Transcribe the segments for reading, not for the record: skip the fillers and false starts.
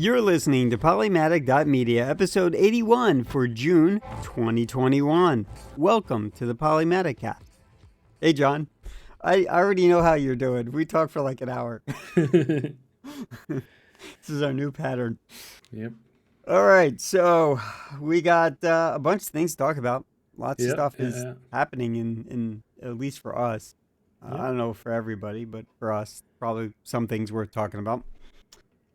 You're listening to Polymatic.media, episode 81 for June 2021. Welcome to the Polymaticast. Hey, John. I already know how you're doing. We talked for like an hour. This is our new pattern. Yep. All right, so we got a bunch of things to talk about. Lots of stuff is happening in at least for us. I don't know for everybody, but for us, probably some things worth talking about.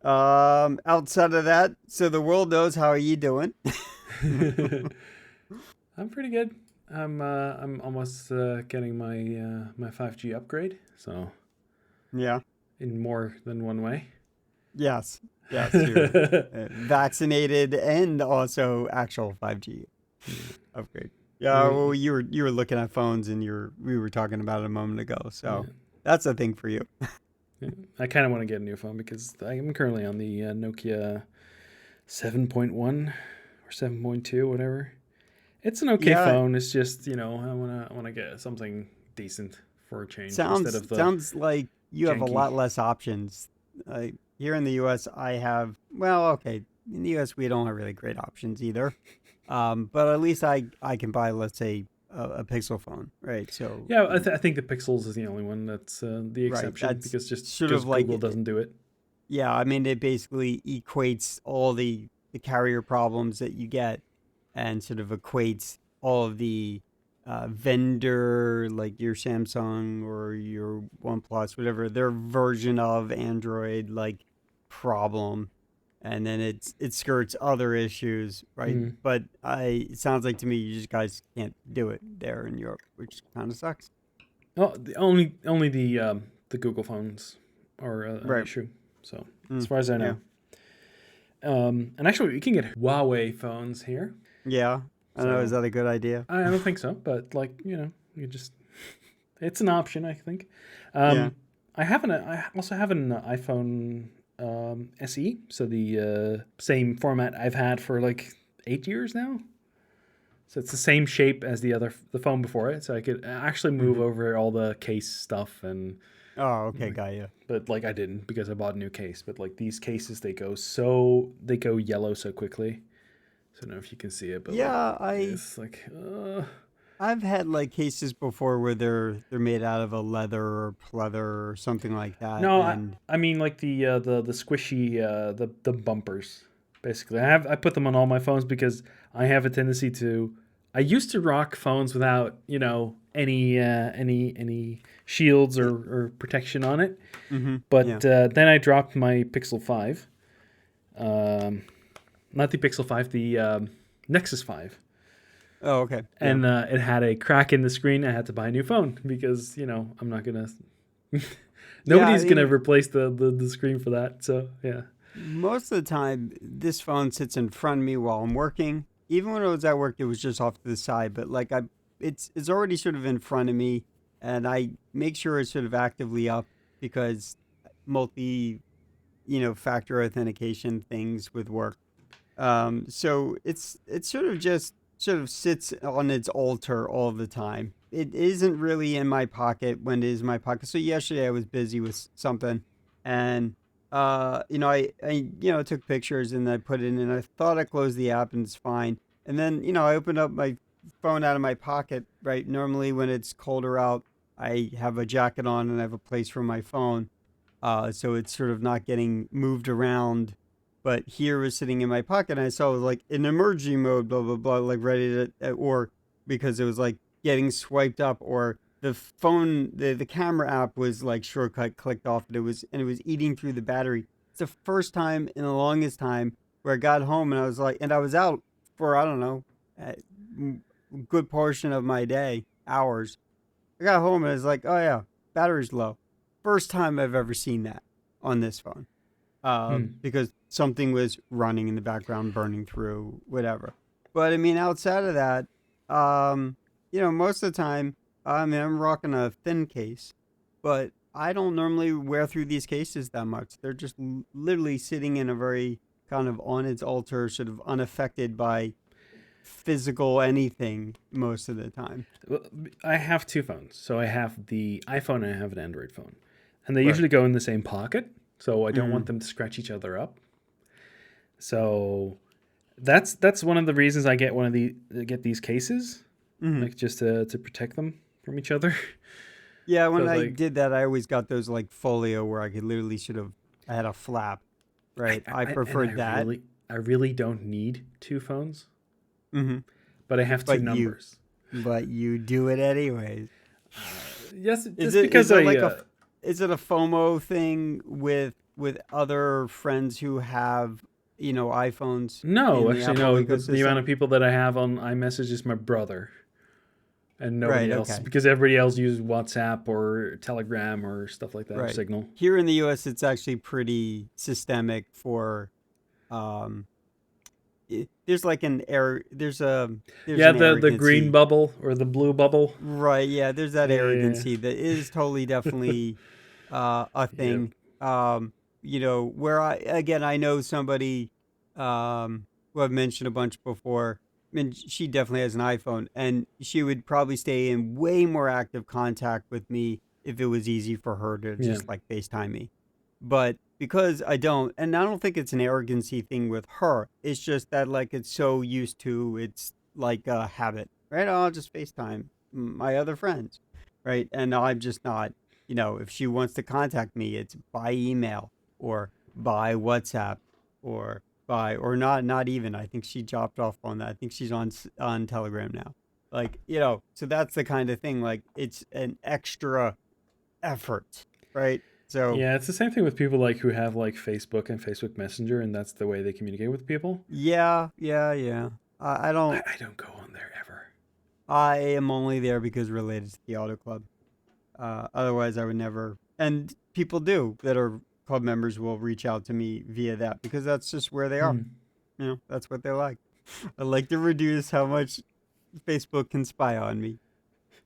Outside of that, so the world knows how are you doing? I'm pretty good. I'm almost getting my 5G upgrade, so Yeah. in more than one way. Yes, you're vaccinated and also actual 5G upgrade. Yeah, well, you were looking at phones and we were talking about it a moment ago, so that's a thing for you. I kind of want to get a new phone because I'm currently on the Nokia 7.1 or 7.2, whatever. It's an okay phone. It's just, I want to get something decent for a change instead of the sounds like you have a lot less options. Here in the U.S., I have, in the U.S. we don't have really great options either. But at least I can buy, let's say, a Pixel phone, right? So yeah, I think the Pixels is the only one that's the exception, right, because just sort of like Google doesn't do it. Yeah, I mean, it basically equates all the carrier problems that you get and sort of equates all of the vendor, like your Samsung or your OnePlus, whatever, their version of Android, like, problem. And then it skirts other issues, right? But it sounds like to me you just guys can't do it there in Europe, which kind of sucks. Oh, only the Google phones are an issue. So as far as I know, and actually you can get Huawei phones here. Yeah, I don't know. Is that a good idea? I don't think so, but you just it's an option, I think. I also have an iPhone SE, so the same format I've had for like 8 years now. So it's the same shape as the phone before it, so I could actually move over all the case stuff and. Oh, okay, got you. But I didn't because I bought a new case. But these cases, they go yellow so quickly. So I don't know if you can see it, but it's I've had cases before where they're made out of a leather or pleather or something like that. No, I mean the squishy the bumpers. Basically, I put them on all my phones because I have a tendency to. I used to rock phones without any shields or protection on it, but then I dropped my Pixel 5, not the Pixel 5, the Nexus 5. Oh, okay. And it had a crack in the screen. I had to buy a new phone because I'm not gonna. Nobody's gonna replace the screen for that. So yeah. Most of the time, this phone sits in front of me while I'm working. Even when I was at work, it was just off to the side. But it's already sort of in front of me, and I make sure it's sort of actively up because factor authentication things with work. So it's sort of sits on its altar all the time. It isn't really in my pocket when it is in my pocket. So yesterday I was busy with something, and I took pictures and I put it in, and I thought I closed the app and it's fine. And then, I opened up my phone out of my pocket, right? Normally when it's colder out, I have a jacket on and I have a place for my phone. So it's sort of not getting moved around. But here it was sitting in my pocket and I saw it was in emergency mode, blah, blah, blah, ready to, or because it was getting swiped up, or the phone, the camera app was shortcut clicked off, and it was eating through the battery. It's the first time in the longest time where I got home and I was out for, I don't know, a good portion of my day, hours. I got home and I was like, oh yeah, battery's low. First time I've ever seen that on this phone. Because something was running in the background, burning through, whatever. But I mean, outside of that, most of the time, I'm rocking a thin case, but I don't normally wear through these cases that much. They're just literally sitting in a very kind of on its altar, sort of unaffected by physical anything most of the time. Well, I have two phones. So I have the iPhone and I have an Android phone. And they usually go in the same pocket. So I don't want them to scratch each other up. So that's one of the reasons I get these cases, Hmm. like just to protect them from each other. Yeah, So when it's I like did that, I always got those like folio where I could literally should have. I had a flap, right? I and preferred that. I really don't need two phones, Hmm. but I have two But you, numbers. but you do it anyways. Yes, Is just it because is it I like is it a FOMO thing with other friends who have iPhones no, in the actually Apple no. The amount ecosystem? of people that I have on iMessage is my brother and Right. nobody else, Okay. because everybody else uses WhatsApp or Telegram or stuff like that, or Right. Signal. Here in the U.S., it's actually pretty systemic for um. There's like an air. There's Yeah, an the green arrogancy. bubble or the blue bubble. Right. Yeah. There's that Yeah, arrogancy that is totally definitely a yep. thing. Where I know somebody who I've mentioned a bunch before. I mean, she definitely has an iPhone, and she would probably stay in way more active contact with me if it was easy for her to Yeah, just like FaceTime me. But because I don't, and I don't think it's an arrogancy thing with her. It's just that like it's so used to, it's like a habit, right? Oh, I'll just FaceTime my other friends, right? And I'm just not, if she wants to contact me, it's by email or by WhatsApp or or not even. I think she dropped off on that. I think she's on Telegram now. Like, so that's the kind of thing. Like, it's an extra effort, right? So yeah. It's the same thing with people like who have like Facebook and Facebook Messenger, and that's the way they communicate with people. yeah, yeah, yeah. I don't. I don't go on there ever. I am only there because related to the auto club. Otherwise, I would never. And people do that are club members will reach out to me via that because that's just where they are. Hmm. That's what they like. I like to reduce how much Facebook can spy on me.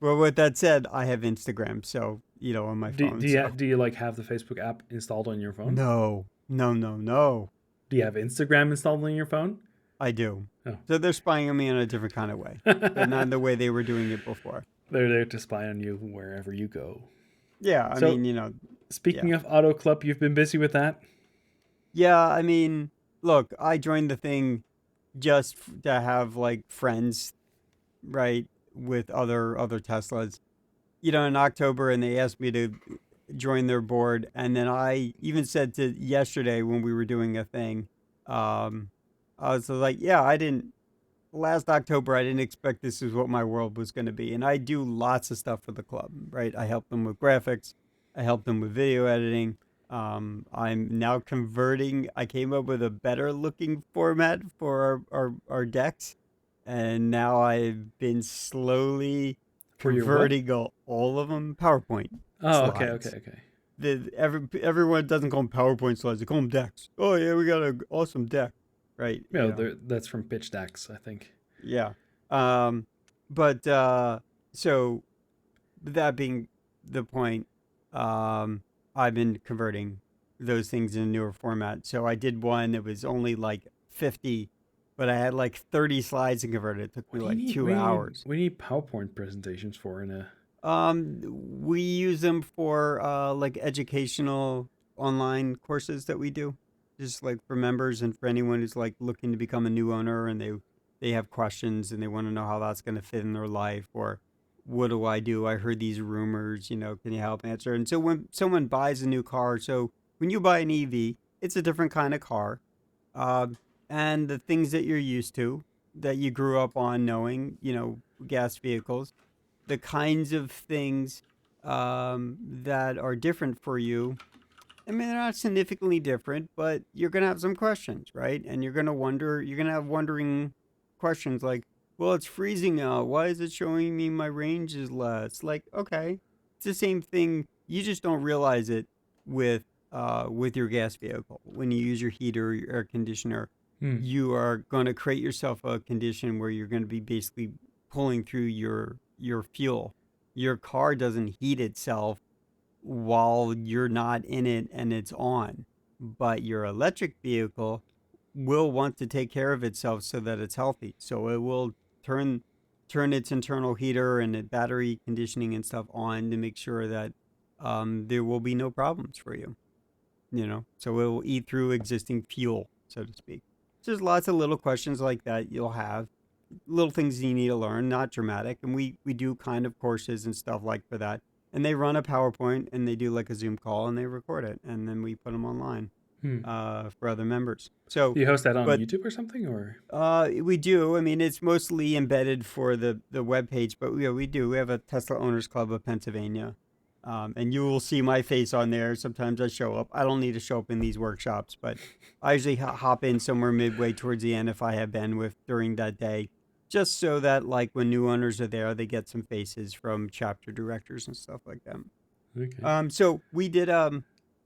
Well, with that said, I have Instagram, so on my phone. So Do you like have the Facebook app installed on your phone? no, no, no, no. Do you have Instagram installed on your phone? I do. Oh. So they're spying on me in a different kind of way, but not in the way they were doing it before. They're there to spy on you wherever you go. Yeah, I So, mean, yeah. speaking of Auto Club, you've been busy with that? Yeah, I mean, look, I joined the thing just to have like friends, right, with other Teslas. In October, and they asked me to join their board, and then I even said to yesterday when we were doing a thing, um, I was like, yeah, I didn't. Last October, I didn't expect this is what my world was going to be, and I do lots of stuff for the club, right? I help them with graphics, I help them with video editing. I'm now converting. I came up with a better looking format for our decks, and now I've been slowly For your what? converting all of them PowerPoint Oh, okay, okay, slides. okay. Everyone doesn't call them PowerPoint slides; they call them decks. Oh yeah, we got an awesome deck, right? No, that's from Pitch Decks, I think. Yeah. Um, but so that being the point, um, I've been converting those things in a newer format. So I did one that was only like 50, but I had like 30 slides and converted. It took me like two hours. What do you need PowerPoint presentations for in a We use them for like educational online courses that we do, just like for members and for anyone who's like looking to become a new owner and they have questions and they want to know how that's going to fit in their life or what do I do? I heard these rumors, can you help answer? And so when someone buys a new car, so when you buy an EV, it's a different kind of car, um, and the things that you're used to that you grew up on knowing, gas vehicles the kinds of things that are different for you. I mean, they're not significantly different, but you're going to have some questions, right? And you're going to have wondering questions like, well, it's freezing out. Why is it showing me my range is less? Like, okay, it's the same thing. You just don't realize it with your gas vehicle. When you use your heater or your air conditioner, hmm. you are going to create yourself a condition where you're going to be basically pulling through your fuel. Your car doesn't heat itself while you're not in it and it's on, but your electric vehicle will want to take care of itself so that it's healthy. So it will turn turn its internal heater and its battery conditioning and stuff on to make sure that there will be no problems for you. So it will eat through existing fuel, so to speak. Just lots of little questions like that you'll have, little things you need to learn, not dramatic. And we do kind of courses and stuff like for that. And they run a PowerPoint and they do like a Zoom call and they record it and then we put them online Hmm. for other members. So, Do you host that on but YouTube or something, or? we do. I mean, it's mostly embedded for the web page, but we do. We have a Tesla Owners Club of Pennsylvania, and you will see my face on there. Sometimes I show up. I don't need to show up in these workshops, but I usually hop in somewhere midway towards the end if I have bandwidth during that day, just so that like when new owners are there, they get some faces from chapter directors and stuff like that. Okay. So we did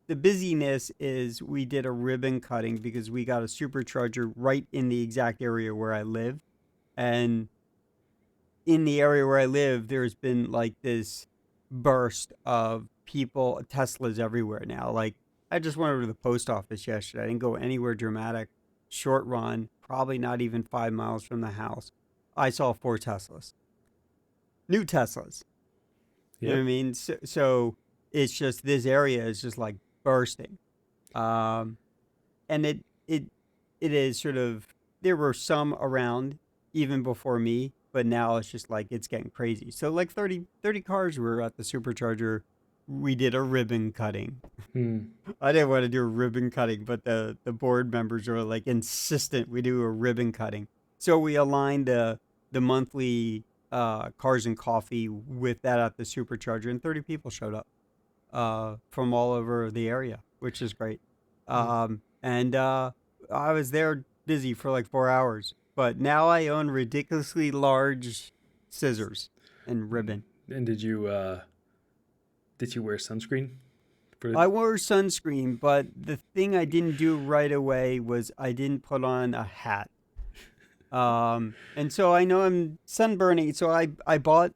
the busyness is we did a ribbon cutting because we got a supercharger right in the exact area where I live. And in the area where I live, there's been like this burst of people, Teslas everywhere now. Like I just went over to the post office yesterday. I didn't go anywhere dramatic. Short run, probably not even 5 miles from the house. I saw 4 Teslas, new Teslas. You know what Yep. I mean? So it's just this area is just like bursting, um, and it is sort of there were some around even before me, but now it's just like it's getting crazy. So like 30 cars were at the supercharger. We did a ribbon cutting. Hmm. I didn't want to do a ribbon cutting, but the board members are like insistent we do a ribbon cutting. So we aligned the monthly cars and coffee with that at the supercharger, and 30 people showed up from all over the area, which is great. Hmm. And I was there busy for like 4 hours, but now I own ridiculously large scissors and ribbon. And did you wear sunscreen for? I wore sunscreen, but the thing I didn't do right away was I didn't put on a hat. And so I know I'm sunburning, so I bought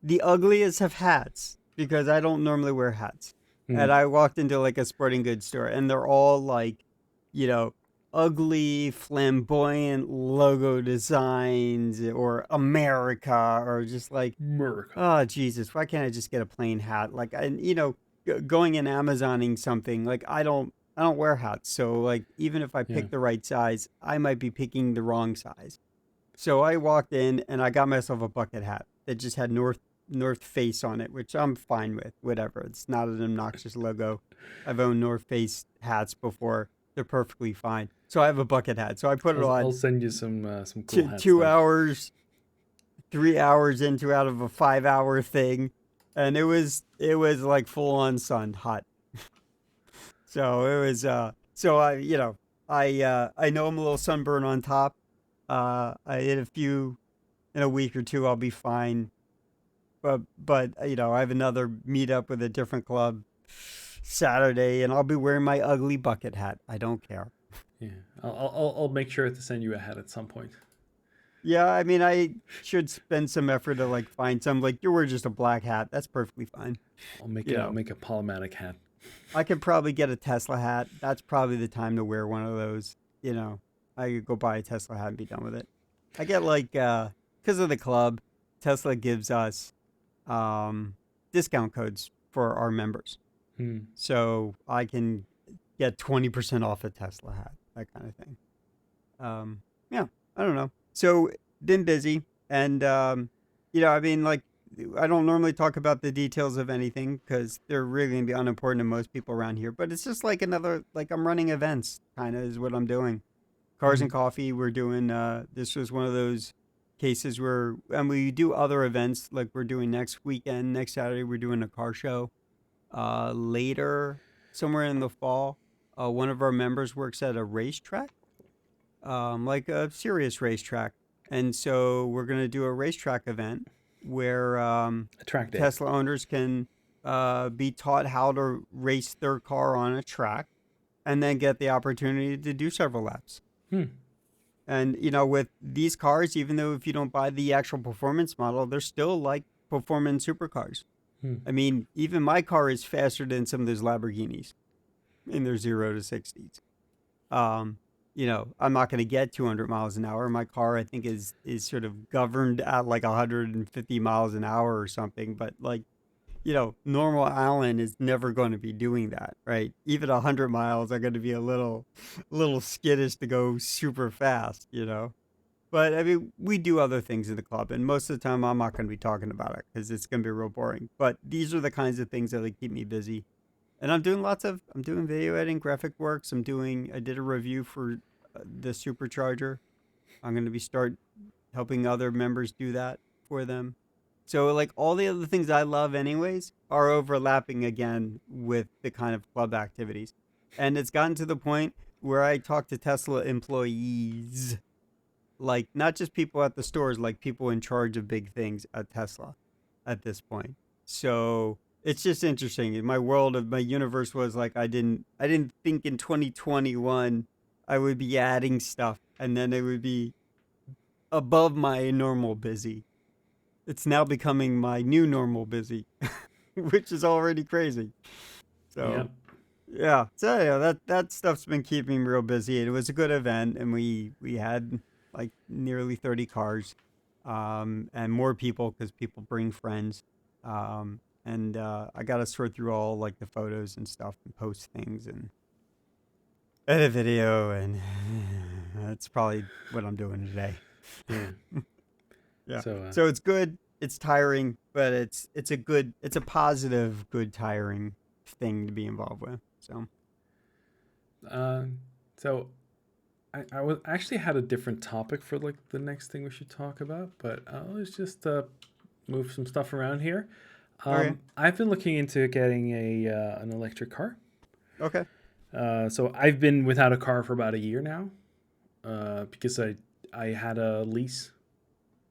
the ugliest of hats because I don't normally wear hats. Hmm. And I walked into like a sporting goods store and they're all like, you know, ugly, flamboyant logo designs or America or just like, America. oh Jesus, why can't I just get a plain hat? Like going and Amazoning something, like I don't wear hats. So like even if I Yeah. pick the right size, I might be picking the wrong size. So I walked in and I got myself a bucket hat that just had North Face on it, which I'm fine with. Whatever. It's not an obnoxious logo. I've owned North Face hats before. They're perfectly fine. So I have a bucket hat. So I put it I'll on send you some cool hats. 2 hours, 3 hours into out of a 5 hour thing, and it was like full on sun, hot. So it was so I know I'm a little sunburned on top. I hit a few in a week or two. I'll be fine. But I have another meetup with a different club Saturday, and I'll be wearing my ugly bucket hat. I don't care. Yeah. I'll make sure to send you a hat at some point. Yeah, I mean, I should spend some effort to like find some. Like you wear just a black hat. That's perfectly fine. I'll make You a know, make a Polymatic hat. I could probably get a Tesla hat. That's probably the time to wear one of those. I could go buy a Tesla hat and be done with it. I get like because of the club, Tesla gives us discount codes for our members, Hmm. so I can get 20% off a Tesla hat, that kind of thing. Yeah, I don't know. So been busy, and I mean, like, I don't normally talk about the details of anything because they're really gonna be unimportant to most people around here. But it's just like another, like I'm running events, kind of is what I'm doing. Cars Hmm. and coffee. We're doing. This was one of those cases where, and we do other events like we're doing next weekend, next Saturday. We're doing a car show. Later, somewhere in the fall, one of our members works at a racetrack, like a serious racetrack. And so we're going to do a racetrack event where A track day. Tesla owners can be taught how to race their car on a track and then get the opportunity to do several laps. Hmm. And, with these cars, even though if you don't buy the actual performance model, they're still like performance supercars. Hmm. I mean, even my car is faster than some of those Lamborghinis in their 0 to 60s. I'm not going to get 200 miles an hour. My car, I think, is sort of governed at like 150 miles an hour or something. But like, normal Alan is never going to be doing that, right? Even 100 miles are going to be a little skittish to go super fast. But I mean, we do other things in the club, and most of the time, I'm not going to be talking about it because it's going to be real boring. But these are the kinds of things that like, keep me busy. And I'm doing video editing, graphic works. I did a review for the supercharger. I'm going to be start helping other members do that for them. So like all the other things I love anyways are overlapping again with the kind of club activities. And it's gotten to the point where I talk to Tesla employees, like not just people at the stores, like people in charge of big things at Tesla at this point. So it's just interesting. My universe was like I didn't think in 2021 I would be adding stuff and then it would be above my normal busy. It's now becoming my new normal busy, which is already crazy. Yeah. So yeah, so yeah, that stuff's been keeping me real busy. It was a good event, and we had like nearly 30 cars, and more people because people bring friends, and I got to sort through all like the photos and stuff and post things and edit video, and that's probably what I'm doing today. Yeah. Yeah. So So it's good. It's tiring, but it's a positive, good tiring thing to be involved with. So uh, so I was actually had a different topic for like the next thing we should talk about, but let's just move some stuff around here. okay, I've been looking into getting an electric car. okay, So I've been without a car for about a year now, because I had a lease,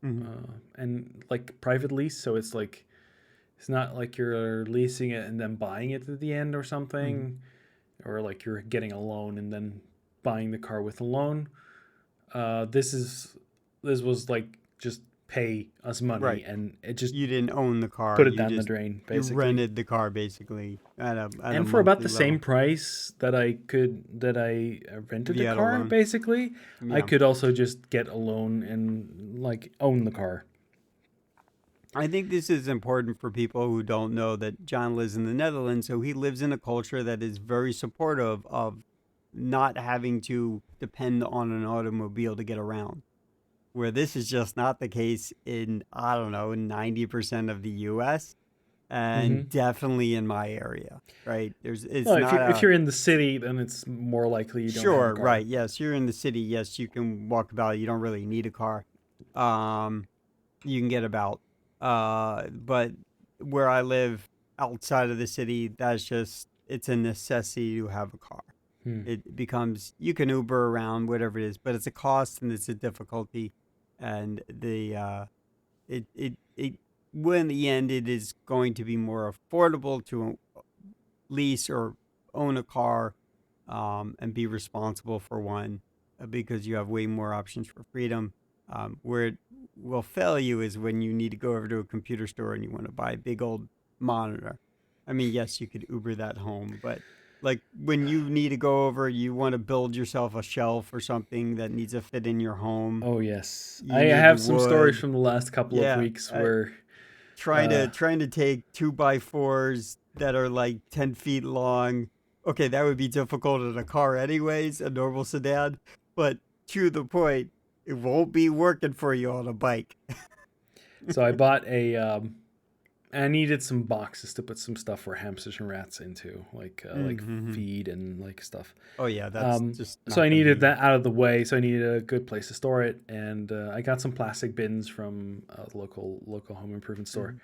hmm and like private lease, so it's like it's not like you're leasing it and then buying it at the end or hmm something, or like you're getting a loan and then buying the car with a loan. This was like just pay us money, right. and it just You didn't own the car. put it You down the just drain you basically. rented the car basically at a And for about monthly the same level. price that I rented If the you had a car, loan, basically, I yeah. could also just get a loan and like own the car. I think this is important for people who don't know that John lives in the Netherlands, so he lives in a culture that is very supportive of not having to depend on an automobile to get around. Where this is just not the case in, I don't know, 90% of the US Hmm. and definitely in my area, right? It's Well, not if a, you're in the city, then it's more likely you don't have a sure, car. right. Yes, you're in the city. Yes, you can walk about. You don't really need a car. Um, you can get about. But where I live outside of the city, it's a necessity to have a car. Hmm. It becomes, you can Uber around, whatever it is, but it's a cost and it's a difficulty. And it, well, in the end, it is going to be more affordable to lease or own a car, and be responsible for one, because you have way more options for freedom. Where it will fail you is when you need to go over to a computer store and you want to buy a big old monitor. I mean, yes, you could Uber that home, but like when you need to go over, you want to build yourself a shelf or something that needs to fit in your home. Oh yes, I You need the have some stories wood. from the last couple of Yeah, weeks where, trying uh, to trying to take 2x4s that are like 10 feet long. Okay, that would be difficult in a car anyways, a normal sedan. But to the point, it won't be working for you on a bike. so I bought I needed some boxes to put some stuff for hamsters and rats into, like Mm-hmm. feed and like stuff. Oh yeah, that's just So not I going to needed be. that out of the way. So I needed a good place to store it, and I got some plastic bins from a local home improvement store.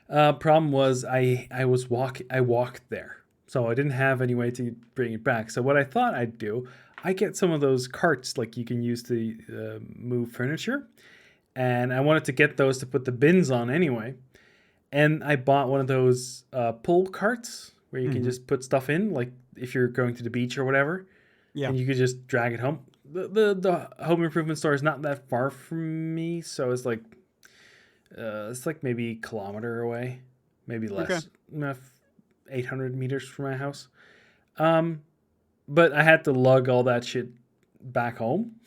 Mhm. Problem was I walked there, so I didn't have any way to bring it back. So what I thought I'd do, I get some of those carts like you can use to move furniture, and I wanted to get those to put the bins on anyway. And I bought one of those pull carts where you can Mhm. just put stuff in, like if you're going to the beach or whatever, Yeah. and you could just drag it home. The home improvement store is not that far from me, so it's like maybe a kilometer away, maybe Okay. less, 800 meters from my house. Um, but I had to lug all that shit back home,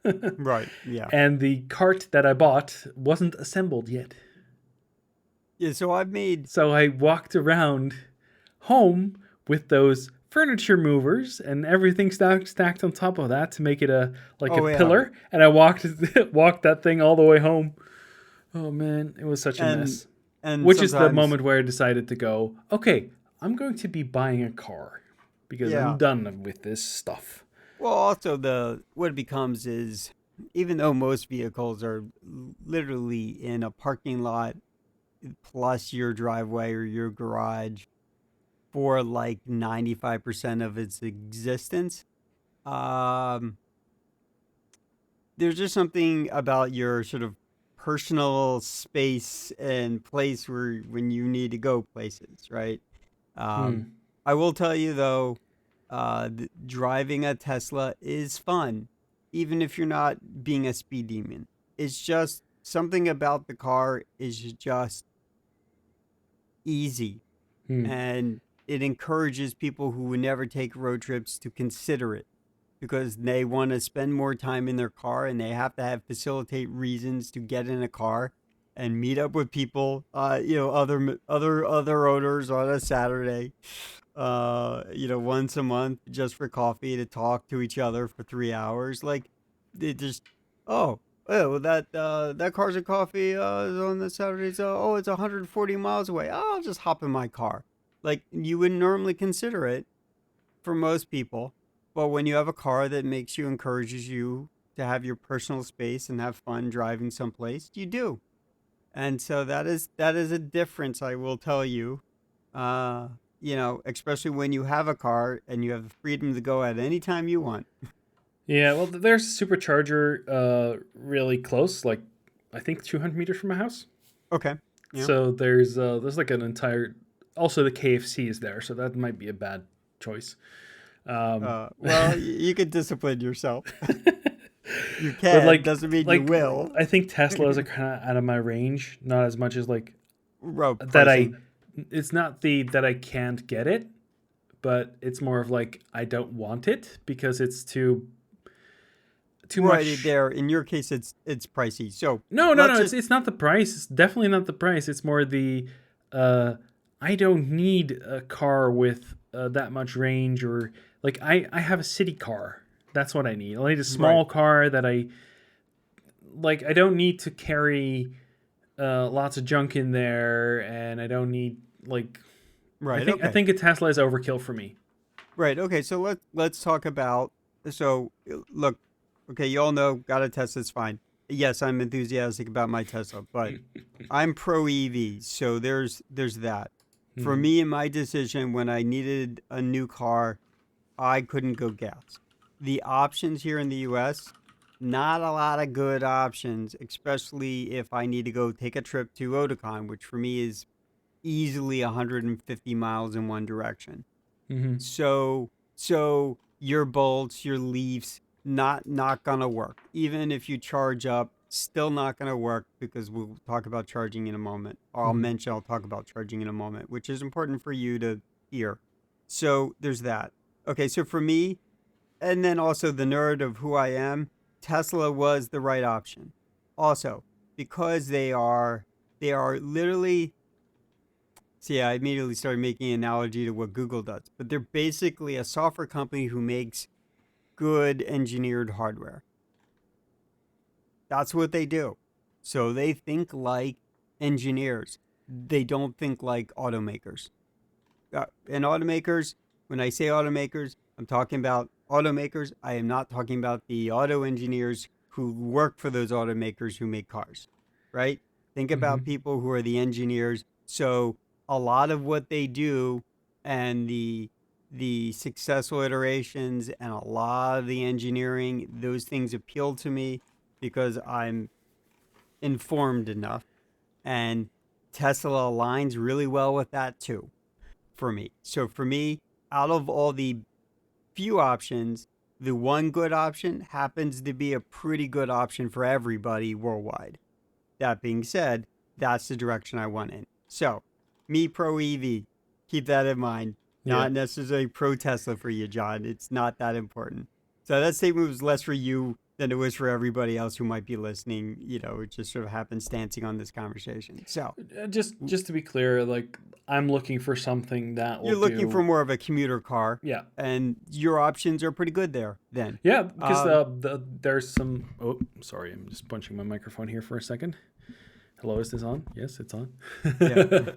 Right. Yeah. and the cart that I bought wasn't assembled yet. Yeah, so I've made So I walked around home with those furniture movers and everything stacked on top of that to make it a oh yeah, pillar, and I walked walked that thing all the way home. Oh man, it was such a and mess. and Which is the sometimes moment where I decided to go, okay, I'm going to be buying a car because I'm yeah. done with this stuff. Well, also the what it becomes is even though most vehicles are literally in a parking lot plus your driveway or your garage for like 95% of its existence, um, there's just something about your sort of personal space and place where when you need to go places, right? Um, Hmm. I will tell you though, driving a Tesla is fun, even if you're not being a speed demon. It's just something about the car is just easy, Hmm. and it encourages people who would never take road trips to consider it because they want to spend more time in their car and they have to have facilitate reasons to get in a car and meet up with people, other owners on a Saturday, once a month just for coffee to talk to each other for 3 hours. Like they just, oh, well, that Cars and Coffee is on the Saturdays. It's 140 miles away. Oh, I'll just hop in my car. Like you wouldn't normally consider it for most people. But when you have a car that makes you, encourages you to have your personal space and have fun driving someplace, you do. And so that is a difference, I will tell you. Uh, especially when you have a car and you have the freedom to go at any time you want. Yeah, well, there's a supercharger really close, like I think 200 meters from my house. Okay. Yeah. So there's like an entire. Also, the KFC is there, so that might be a bad choice. Um, Well, you can discipline yourself. You but can, doesn't mean you will. I think Teslas are kind of out of my range, not as much as like Road that I. pricing. It's not the that I can't get it, but it's more of like I don't want it because it's too Right much. there. In your case, it's pricey. So No, no, let's no. just It's not the price. It's definitely not the price. It's more the uh, I don't need a car with that much range or like I have a city car. That's what I need. I need a right, small car that I like. I don't need to carry lots of junk in there, and I don't need like. right. I Okay. think a Tesla is overkill for me. Right. Okay. So let's talk about. So look. Okay. You all know got a Tesla. It's fine. Yes, I'm enthusiastic about my Tesla, but I'm pro EV. So there's that. For Hmm. me, in my decision when I needed a new car, I couldn't go gas. The options here in the U.S. Not a lot of good options, especially if I need to go take a trip to Otakon, which for me is easily 150 miles in one direction. Hmm. So your bolts, your leaves, not gonna work. Even if you charge up, still not gonna work because we'll talk about charging in a moment. Or Hmm. I'll talk about charging in a moment, which is important for you to hear. So there's that. Okay, so for me, and then also the nerd of who I am, Tesla was the right option. Also, because they are literally. See, I immediately started making an analogy to what Google does, but they're basically a software company who makes good engineered hardware. That's what they do. So they think like engineers. They don't think like automakers. And automakers, when I say automakers, I'm talking about automakers. I am not talking about the auto engineers who work for those automakers who make cars, right? Think Hmm. about people who are the engineers. So a lot of what they do and the successful iterations and a lot of the engineering, those things appeal to me because I'm informed enough. And Tesla aligns really well with that too for me. So for me, out of all the few options, the one good option happens to be a pretty good option for everybody worldwide. That being said, that's the direction I went in. So, me pro EV, keep that in mind. Yeah. Not necessarily pro Tesla for you, John. It's not that important. So that statement was less for you than it was for everybody else who might be listening. It just sort of happenstancing on this conversation. So Just to be clear, like I'm looking for something that will you're looking for do. more of a commuter car, Yeah, and your options are pretty good there. Then, yeah, because um, there's some. Oh, sorry, I'm just punching my microphone here for a second. Hello, is this on? Yes, it's on. yeah,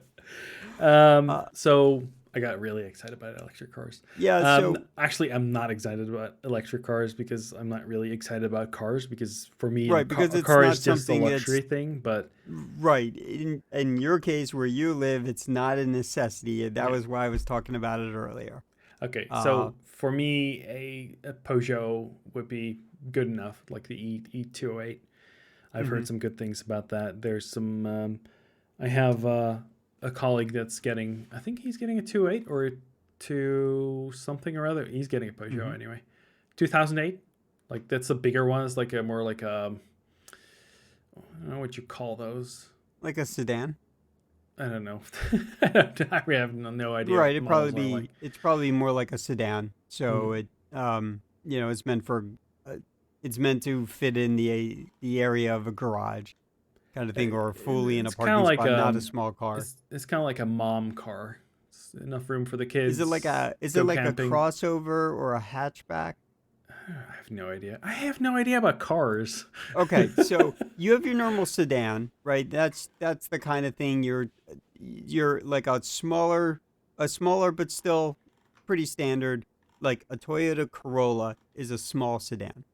uh, So I got really excited about electric cars. yeah. So Actually, I'm not excited about electric cars because I'm not really excited about cars because for me, right, because a it's car is not just a something luxury that's thing. But right. In your case, where you live, it's not a necessity. That yeah, was why I was talking about it earlier. okay. Uh, So for me, a Peugeot would be good enough, like the E208. I've heard mhm. some good things about that. There's some. I have a colleague that's getting. I think he's getting a 2.8 or a 2 something or other. He's getting a Peugeot Hmm. anyway. 2008. Like that's a bigger one. It's like a more like a. I don't know what you call those. Like a sedan. I don't know. I really have no idea Right. what the models are like. It's probably more like a sedan. So Hmm. it's meant for, uh, it's meant to fit in the area of a garage kind of thing, or fully in a It's kind of parking like spot, not a small car. it's kind of like a mom car. It's enough room for the kids. Is it Go like a camping. crossover or a hatchback? I have no idea. I have no idea about cars. Okay, so you have your normal sedan, right? That's the kind of thing you're like a smaller but still pretty standard, like a Toyota Corolla is a small sedan.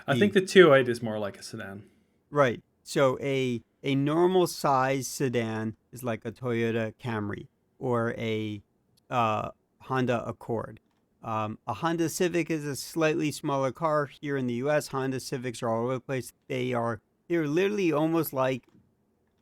I think The the 2.8 is more like a sedan. Right. So a normal size sedan is like a Toyota Camry or a Honda Accord. A Honda Civic is a slightly smaller car here in the U.S. Honda Civics are all over the place. They're literally almost like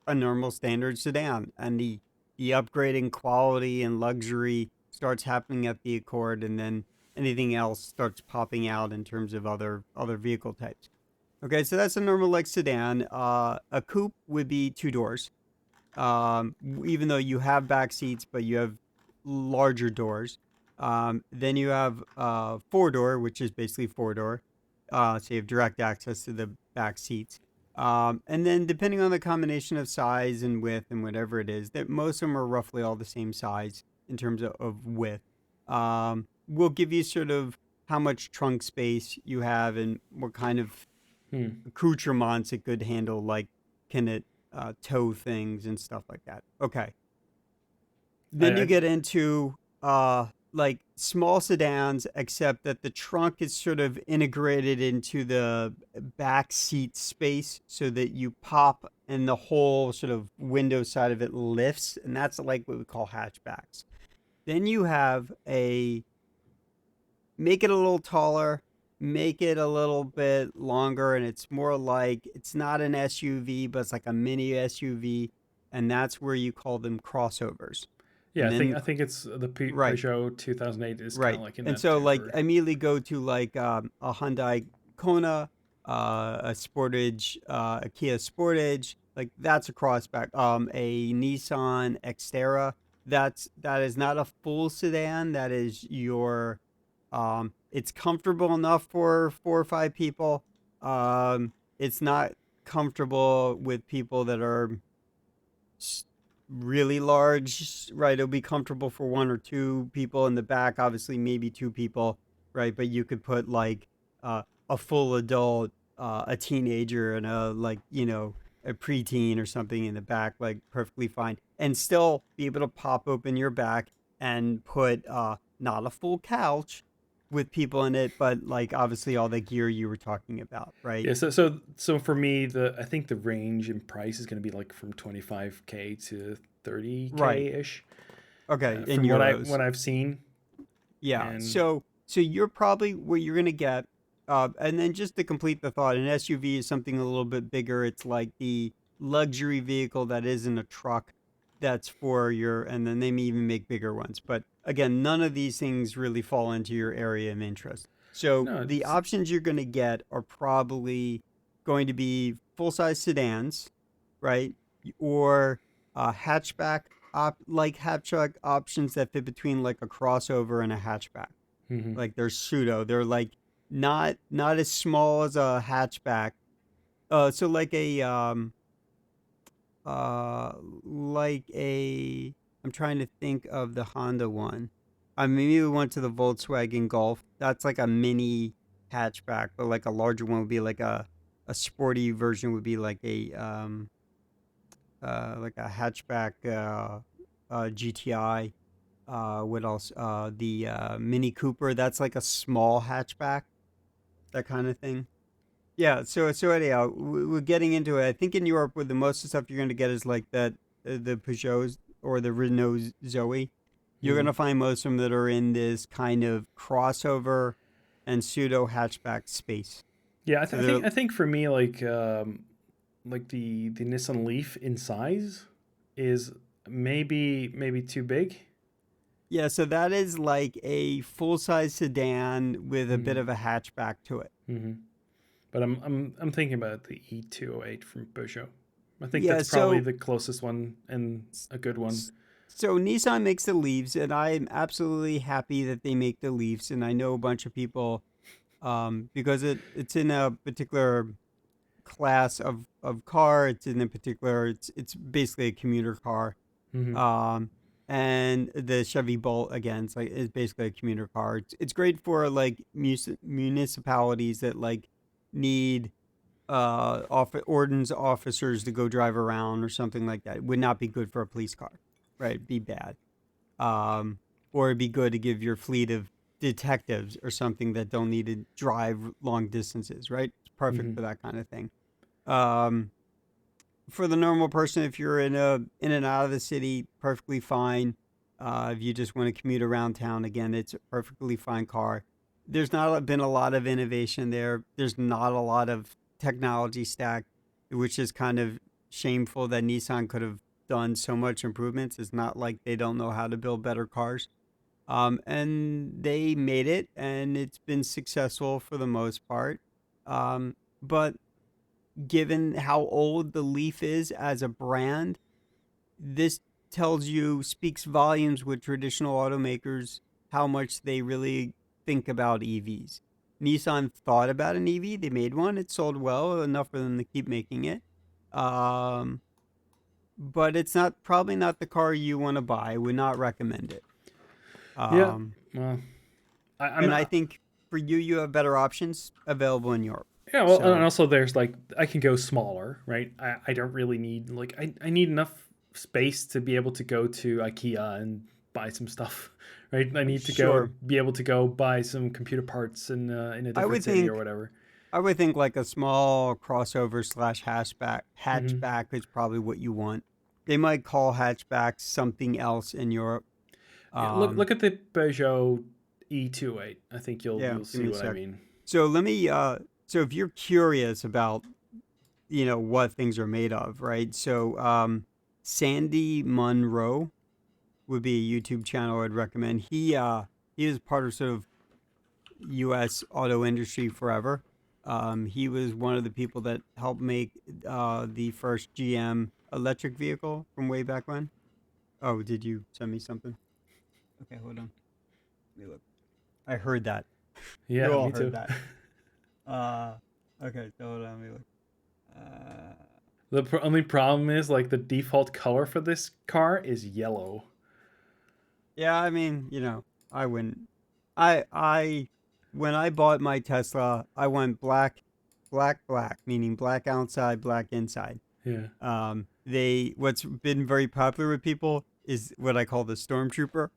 a normal standard sedan, and the upgrading quality and luxury starts happening at the Accord, and then anything else starts popping out in terms of other vehicle types. Okay, so that's a normal like sedan. A coupe would be two doors. Even though you have back seats, but you have larger doors. Then you have four door, which is basically four door. So you have direct access to the back seats. And then depending on the combination of size and width and whatever it is, that most of them are roughly all the same size in terms of width. Will give you sort of how much trunk space you have and what kind of Hmm. accoutrements it could handle, like can it tow things and stuff like that. Okay. Then you I get into like small sedans, except that the trunk is sort of integrated into the back seat space so that you pop and the whole sort of window side of it lifts. And that's like what we call hatchbacks. Then you have a make it a little taller, make it a little bit longer, and it's more like it's not an SUV, but it's like a mini SUV, and that's where you call them crossovers. yeah, And then I think it's the right, Peugeot 2008 is kind of right, like in and that so like territory. immediately go to like a Hyundai Kona, a Sportage, a Kia Sportage, like that's a crossback. A Nissan Xterra. That is not a full sedan. That is your it's comfortable enough for four or five people. It's not comfortable with people that are really large, right? It'll be comfortable for one or two people in the back, obviously, maybe two people, right? But you could put like a full adult, a teenager, and a preteen or something in the back, like perfectly fine, and still be able to pop open your back and put not a full couch with people in it, but like obviously all the gear you were talking about, right? Yeah, so for me, the I think the range in price is going to be like from 25K to Right. 30K ish, Okay. In from euros. what I've seen, Yeah. and So you're probably what you're gonna get. And then just to complete the thought, an SUV is something a little bit bigger. It's like the luxury vehicle that isn't a truck. That's for your, and then they may even make bigger ones. But again, none of these things really fall into your area of interest. So no, the options you're gonna get are probably going to be full size sedans, right? Or hatchback like hatchback options that fit between like a crossover and a hatchback. hmm Like they're pseudo. They're like not as small as a hatchback. So uh like a I'm trying to think of the Honda one. I mean, maybe we went to the Volkswagen Golf. That's like a mini hatchback, but like a larger one would be like a sporty version would be like a hatchback GTI. What else? The Mini Cooper. That's like a small hatchback, that kind of thing. Yeah. So anyhow, we're getting into it. I think in Europe, with the most of the stuff you're going to get is like that the Peugeots or the Renault Zoe. You're going Mm. to find most of them that are in this kind of crossover and pseudo hatchback space. Yeah, So I they're think for me, like the Nissan Leaf in size is maybe too big. Yeah, so that is like a full size sedan with a bit Mm-hmm. of a hatchback to it. Mm-hmm. But I'm thinking about the E208 from Peugeot. I think Yeah, that's probably so the closest one and a good one. so Nissan makes the Leafs, and I'm absolutely happy that they make the Leafs. And I know a bunch of people, because it's in a particular class of car. It's in a particular. It's basically a commuter car. Mm-hmm. Um, and the Chevy Bolt again, it's basically a commuter car. It's great for like municipalities that like need ordnance officers to go drive around or something like that. It would not be good for a police car, right? It'd be bad. Um, or it'd be good to give your fleet of detectives or something that don't need to drive long distances, right? It's perfect Mm-hmm. for that kind of thing. Um, for the normal person, if you're in and out of the city, perfectly fine. If you just want to commute around town, again, it's a perfectly fine car. There's not been a lot of innovation there. There's not a lot of technology stack, which is kind of shameful that Nissan could have done so much improvements. It's not like they don't know how to build better cars. And they made it, and it's been successful for the most part. But given how old the Leaf is as a brand, this speaks volumes with traditional automakers how much they really think about EVs. Nissan thought about an EV, they made one, it sold well enough for them to keep making it. Um, but it's not probably not the car you want to buy. I would not recommend it. Yeah. Um, Well, I'm and I not. think for you, you have better options available in Europe. Yeah. Well, and So also there's like I can go smaller, right? I don't really need like I need enough space to be able to go to IKEA and buy some stuff, right? I need to go sure, be able to go buy some computer parts in a I different would city or think whatever. I would think like a small crossover slash Mm-hmm. hatchback is probably what you want. They might call hatchbacks something else in Europe. Yeah, Um, look at the Peugeot E28. I think yeah, you'll give see me a what I sec. mean. So let me. So if you're curious about what things are made of, right? So Sandy Munro would be a YouTube channel I'd recommend. He was part of sort of U.S. auto industry forever. He was one of the people that helped make the first GM electric vehicle from way back when. Oh, did you send me something? Okay, hold on. Let me look. I heard that. You Yeah, all me heard too. that. Uh, okay, so hold on. Let me look. Uh, The only problem is like the default color for this car is yellow. yeah, I mean, I wouldn't. I when I bought my Tesla, I went black, black, black, meaning black outside, black inside. Yeah. They what's been very popular with people is what I call the stormtrooper,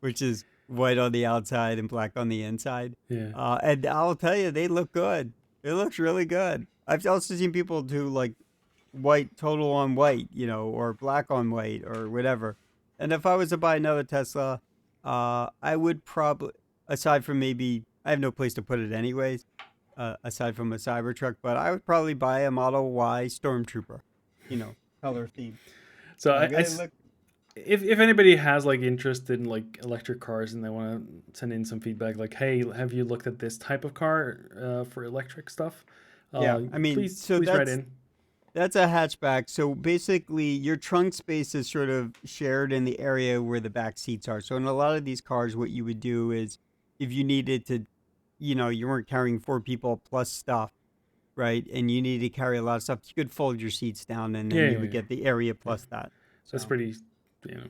which is white on the outside and black on the inside. Yeah. And I'll tell you, they look good. It looks really good. I've also seen people do like white total on white, or black on white or whatever. And if I was to buy another Tesla, I would probably, aside from maybe, I have no place to put it anyways, aside from a Cybertruck, but I would probably buy a Model Y Stormtrooper, color theme. So Good look. if anybody has like interest in like electric cars and they want to send in some feedback, like, hey, have you looked at this type of car for electric stuff? Yeah, I mean, so Please write that's in. that's a hatchback. So basically, your trunk space is sort of shared in the area where the back seats are. So in a lot of these cars, what you would do is, if you needed to you weren't carrying 4 people plus stuff, right? And you needed to carry a lot of stuff. You could fold your seats down, and Yeah, then yeah, you would yeah. get the area Yeah. plus that. That's So, pretty, you know.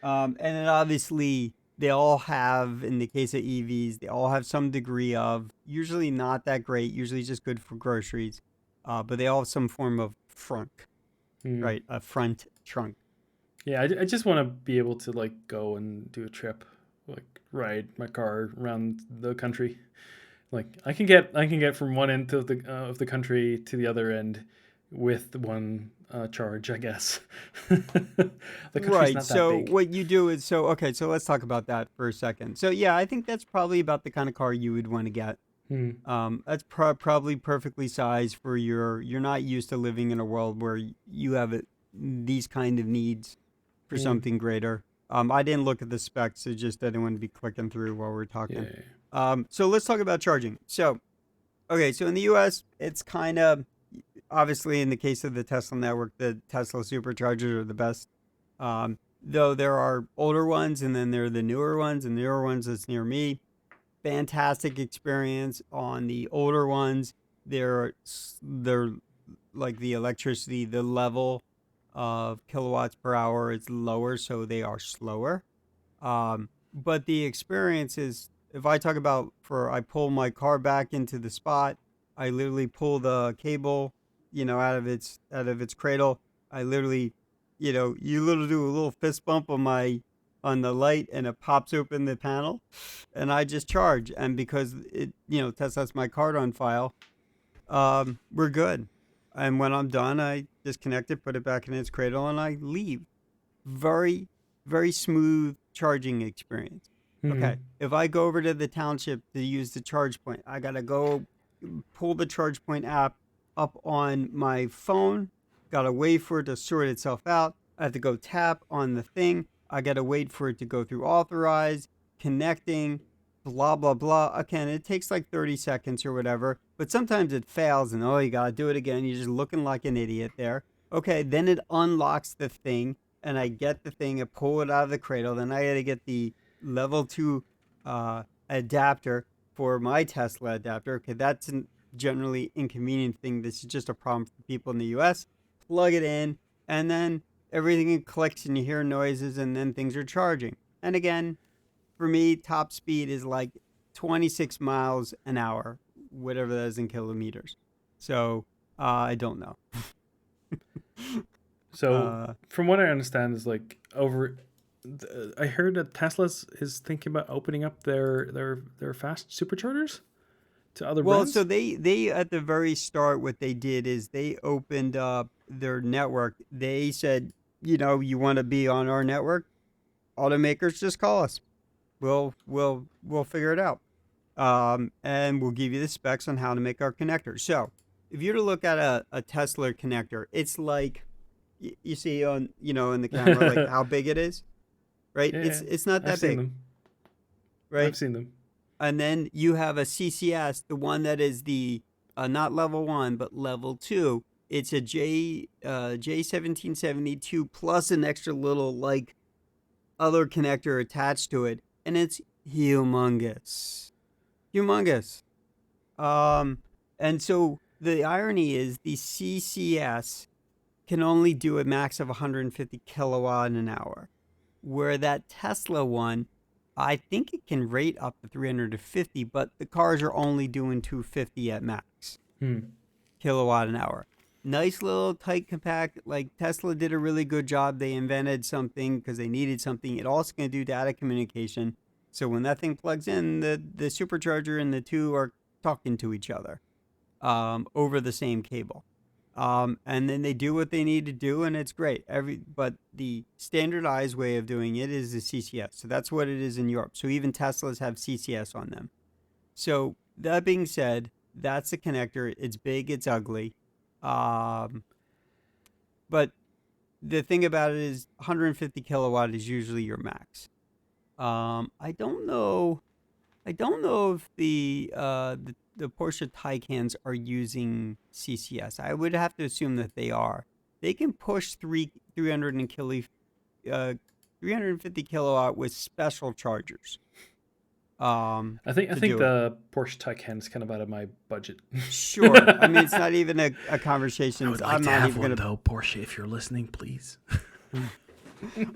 and then obviously they all have, in the case of EVs, they all have some degree of, usually not that great, usually just good for groceries, but they all have some form of frunk, Mm. right? A front trunk. Yeah, I just want to be able to like go and do a trip, like ride my car around the country. Like I can get from one end of the country to the other end with one charge, I guess. The country's Right. not that So big. what you do is, okay, so let's talk about that for a second. So yeah, I think that's probably about the kind of car you would want to get. Hmm. That's probably perfectly sized for you're not used to living in a world where you have these kind of needs for Yeah. something greater. I didn't look at the specs. I just didn't want to be clicking through while we're talking. Yeah. So let's talk about charging. So, okay, so in the US, it's kind of, obviously in the case of the Tesla network, the Tesla superchargers are the best. Though there are older ones and then there are the newer ones, and the newer ones that's near me. Fantastic experience on the older ones. They're like the electricity, the level of kilowatts per hour is lower, so they are slower. But the experience is, if I talk about, I pull my car back into the spot, I literally pull the cable, out of its cradle. I literally, you literally do a little fist bump on the light, and it pops open the panel, and I just charge. And because Tesla's my card on file, we're good. And when I'm done, I disconnect it, put it back in its cradle, and I leave. Very, very smooth charging experience. Hmm. Okay, if I go over to the township to use the charge point, I gotta go pull the charge point app up on my phone. Gotta wait for it to sort itself out. I have to go tap on the thing. I gotta wait for it to go through authorize, connecting, blah blah blah. Again, it takes like 30 seconds or whatever, but sometimes it fails, and you gotta do it again. You're just looking like an idiot there. Okay, then it unlocks the thing, and I get the thing and pull it out of the cradle. Then I got to get the level 2 adapter for my Tesla adapter. Okay, that's a generally inconvenient thing. This is just a problem for people in the US. Plug it in, and then everything clicks, and you hear noises, and then things are charging. And again, for me, top speed is like 26 miles an hour, whatever that is in kilometers. So I don't know. So uh, from what I understand is like I heard that Tesla's is thinking about opening up their fast superchargers to other Well, so brands. they at the very start, what they did is they opened up their network. They said, you want to be on our network, automakers, just call us. We'll figure it out. And we'll give you the specs on how to make our connector. So if you were to look at a Tesla connector, it's like you see on in the camera, like Yeah, how big it is, right? It's yeah, it's not I've that seen big, them. I've right? seen them. And then you have a CCS, the one that is the not level 1 but level 2. It's a J1772 plus an extra little like other connector attached to it, and it's humongous, humongous. Um, and so the irony is the CCS can only do a max of 150 kilowatt an hour, where that Tesla one, I think it can rate up to 350, but the cars are only doing 250 at max Hmm. kilowatt an hour. Nice little tight compact. Like Tesla did a really good job. They invented something because they needed something. It also can do data communication. So when that thing plugs in, the supercharger and the two are talking to each other over the same cable. And then they do what they need to do, and it's great. But the standardized way of doing it is the CCS. So that's what it is in Europe. So even Teslas have CCS on them. So that being said, that's the connector. It's big, it's ugly. Um, but the thing about it is 150 kilowatt is usually your max. I don't know. I don't know if the Porsche Taycans are using CCS. I would have to assume that they are. They can push 300 uh, 350 kilowatt with special chargers. I to think do it. the Porsche Taycan is kind of out of my budget. Sure. I mean, it's not even a I conversation. would like I'm to not have even one gonna. though, Porsche. If you're listening, please.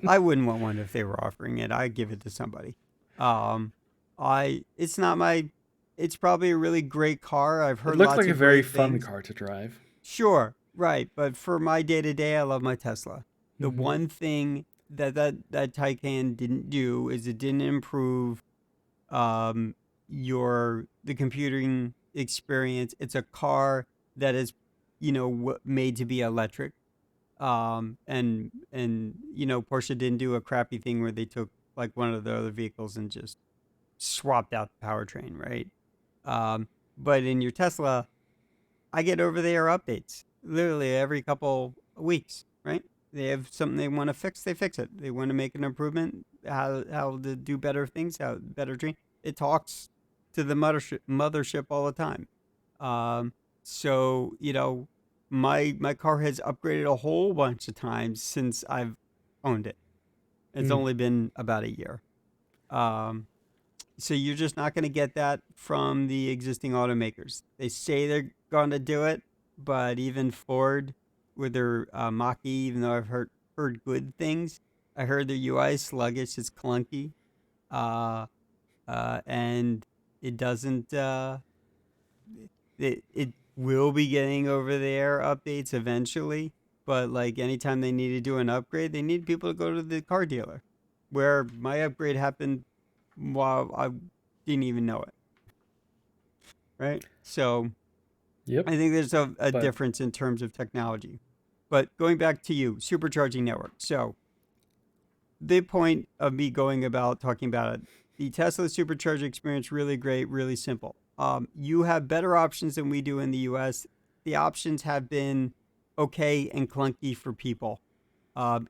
I wouldn't want one if they were offering it. I'd give it to somebody. Um, it's not my. It's probably a really great car. I've It heard looked lots like a of very great fun things. car to drive. Sure, right. But for my day to day, I love my Tesla. The Hmm. one thing that Taycan didn't do is it didn't improve um, the computing experience. It's a car that is, made to be electric. And Porsche didn't do a crappy thing where they took like one of the other vehicles and just swapped out the powertrain, right? But in your Tesla, I get over there updates literally every couple of weeks, right? They have something they want to fix, they fix it. They want to make an improvement, how to do better things, how better train. It talks to the mothership all the time. Um, so my car has upgraded a whole bunch of times since I've owned it. It's Mm. only been about a year. Um, so you're just not going to get that from the existing automakers. They say they're going to do it, but even Ford with their Mach-E, even though I've heard good things, I heard their UI is sluggish, it's clunky, uh, and it doesn't. It will be getting over there updates eventually, but like anytime they need to do an upgrade, they need people to go to the car dealer, where my upgrade happened while I didn't even know it, right? So Yep. I think there's a But difference in terms of technology. But going back to you, supercharging network. So the point of me going about talking about it, the Tesla supercharger experience really great, really simple. You have better options than we do in the U.S. The options have been okay and clunky for people,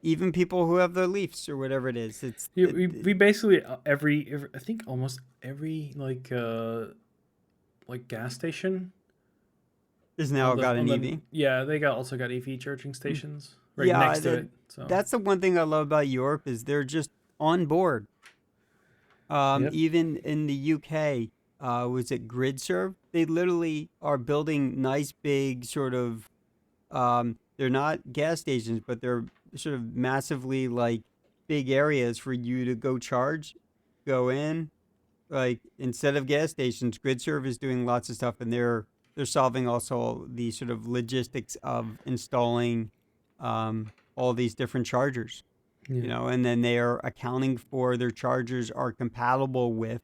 even people who have their Leafs or whatever it is. yeah, It we basically every I think almost every like gas station is now got on an the EV. yeah, they got also got EV charging stations right Yeah, next to it. So that's the one thing I love about Europe is they're just on board. yep. Even in the UK, was it GridServe? They literally are building nice big sort of. They're not gas stations, but they're sort of massively like big areas for you to go charge, go in. Like instead of gas stations, GridServe is doing lots of stuff, and they're solving also the sort of logistics of installing all these different chargers, Yeah. and then they are accounting for their chargers are compatible with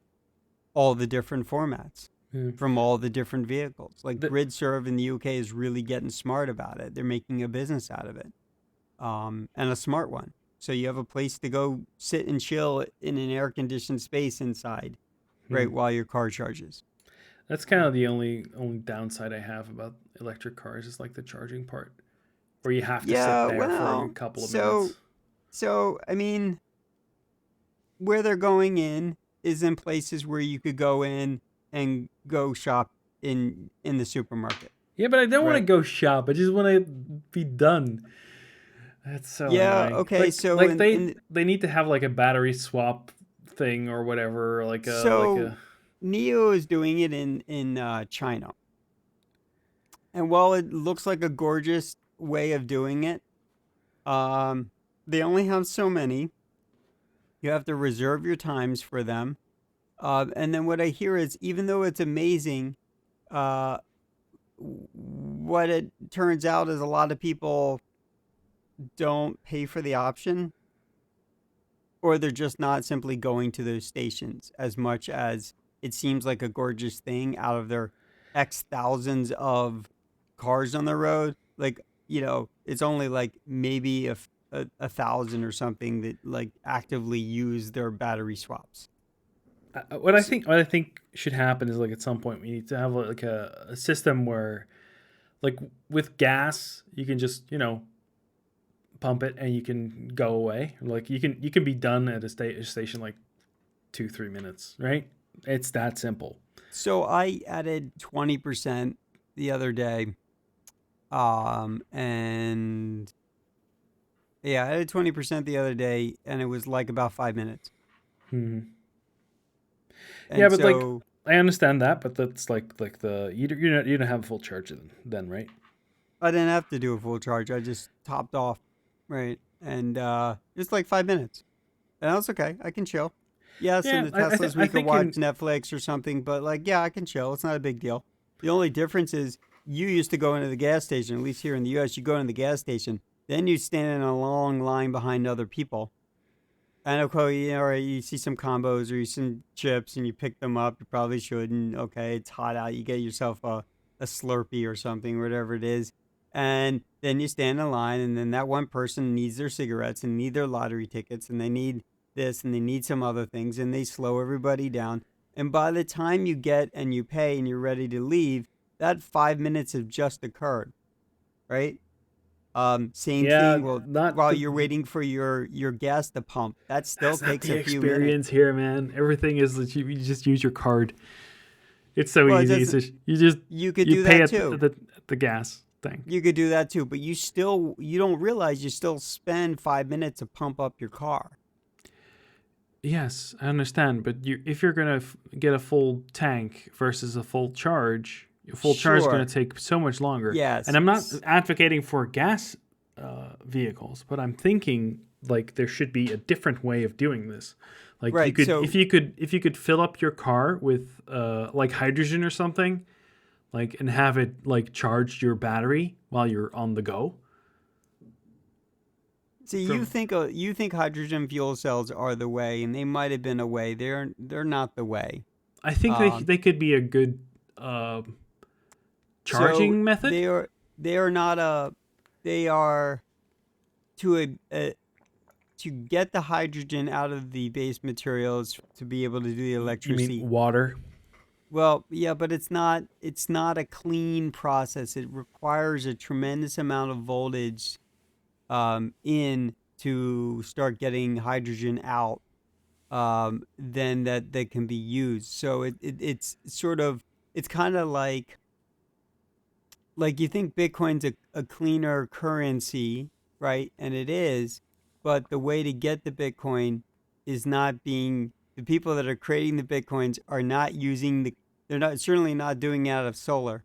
all the different formats Yeah. from all the different vehicles. Like The, GridServe in the UK is really getting smart about it. They're making a business out of it, and a smart one. So you have a place to go sit and chill in an air conditioned space inside, yeah. right, while your car charges. That's kind of the only downside I have about electric cars is like the charging part, where you have to sit Yeah, there for a well, couple of so minutes. so I mean, where they're going in is in places where you could go in and go shop in the supermarket, Yeah, but I don't want to right? go shop. I just want to be done. That's so Yeah, annoying. okay. So They need to have like a battery swap thing or whatever, like so a Neo is doing it in China. And while it looks like a gorgeous way of doing it, um they only have so many. You have to reserve your times for them. And then what I hear is even though it's amazing, uh what it turns out is a lot of people don't pay for the option, or they're just not simply going to those stations as much as it seems like a gorgeous thing out of their X thousands of cars on the road. Like, it's only like maybe a thousand or something that like actively use their battery swaps. S- what I think should happen is like at some point we need to have like a system where like with gas you can just pump it and you can go away. Like you can be done at a station like 2 3 minutes, right? It's that simple. So I added 20% the other day. And yeah, I added 20% the other day and it was like about 5 minutes. Hmm. Yeah, And but like so, I understand that, but that's like the you don't have a full charge then, right? I didn't have to do a full charge. I just topped off, right? And just like 5 minutes. And that's okay. I can chill. Yes, in Yeah, the I Teslas I we could think watch in Netflix or something, but like, yeah, I can chill. It's not a big deal. The only difference is you used to go into the gas station, at least here in the US, you go into the gas station, then you stand in a long line behind other people. And okay, all right, you see some combos or you see some chips and you pick them up. You probably shouldn't. Okay, it's hot out. You get yourself a Slurpee or something, whatever it is. And then you stand in line, and then that one person needs their cigarettes and need their lottery tickets, and they need this and they need some other things, and they slow everybody down. And by the time you get and you pay and you're ready to leave, that 5 minutes have just occurred, right? Same yeah, thing. Well, not while the you're waiting for your gas to pump, that still that's not takes the a few minutes. experience here, man. Everything is that you just use your card. It's so Well, it easy. doesn't. You just You could you do pay that at too. the gas thing. You could do that too, but you don't realize you still spend 5 minutes to pump up your car. Yes, I understand, but if you're gonna get a full tank versus a full charge, a full charge is gonna Sure. take so much longer. And Yes. I'm not advocating for gas vehicles, but I'm thinking like there should be a different way of doing this. Like you Right. could, So if you could fill up your car with like hydrogen or something, like and have it like charge your battery while you're on the go. see, From you think hydrogen fuel cells are the way, and they might have been a way. They're not the way. I think Um, they could be a good uh, so charging method. they are not a they are to a to get the hydrogen out of the base materials to be able to do the You mean electricity. water? Well, yeah, but it's not a clean process. It requires a tremendous amount of voltage in to start getting hydrogen out. Then that can be used. So it's sort of it's kind of like you think Bitcoin's a cleaner currency, right? And it is, but the way to get the Bitcoin is not being the people that are creating the Bitcoins are not using they're not certainly not doing it out of solar.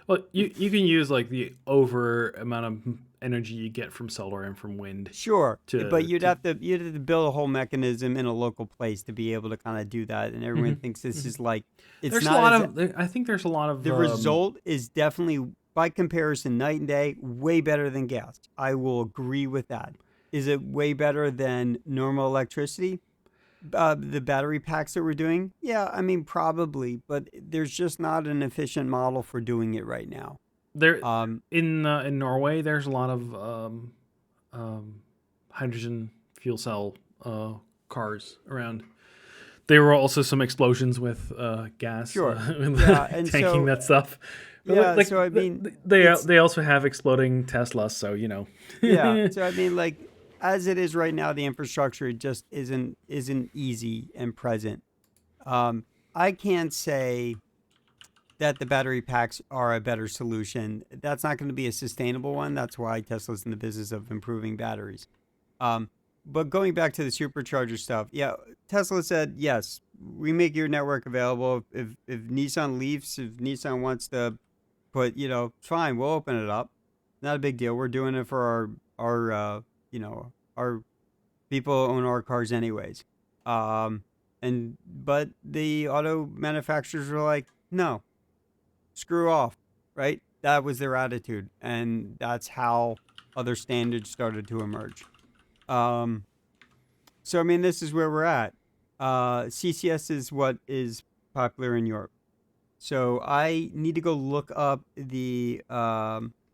Well, you can use like the over amount of energy you get from solar and from wind Sure, but to you'd have to build a whole mechanism in a local place to be able to kind of do that. And everyone Mhm, thinks this mhm. is like it's There's a not lot as of I think there's a lot of the result is definitely by comparison night and day way better than gas. I will agree with that. Is it way better than normal electricity? The battery packs that we're doing? Yeah, I mean probably, but there's just not an efficient model for doing it right now. there Um, in Norway. There's a lot of um, hydrogen fuel cell cars around. There were also some explosions with gas sure, yeah, and tanking so that stuff. But yeah, so I mean it's they also have exploding Teslas, so you know. yeah, so I mean like as it is right now, the infrastructure just isn't easy and present. Um, I can't say that the battery packs are a better solution. That's not going to be a sustainable one. That's why Tesla's in the business of improving batteries. Um, but going back to the supercharger stuff, yeah, Tesla said yes, we make your network available. If Nissan leaves, if Nissan wants to put, fine, we'll open it up. Not a big deal. We're doing it for our people own our cars anyways. But the auto manufacturers were like, no, screw off, right? That was their attitude, and that's how other standards started to emerge. Um, so I mean, this is where we're at. CCS is what is popular in Europe. So I need to go look up the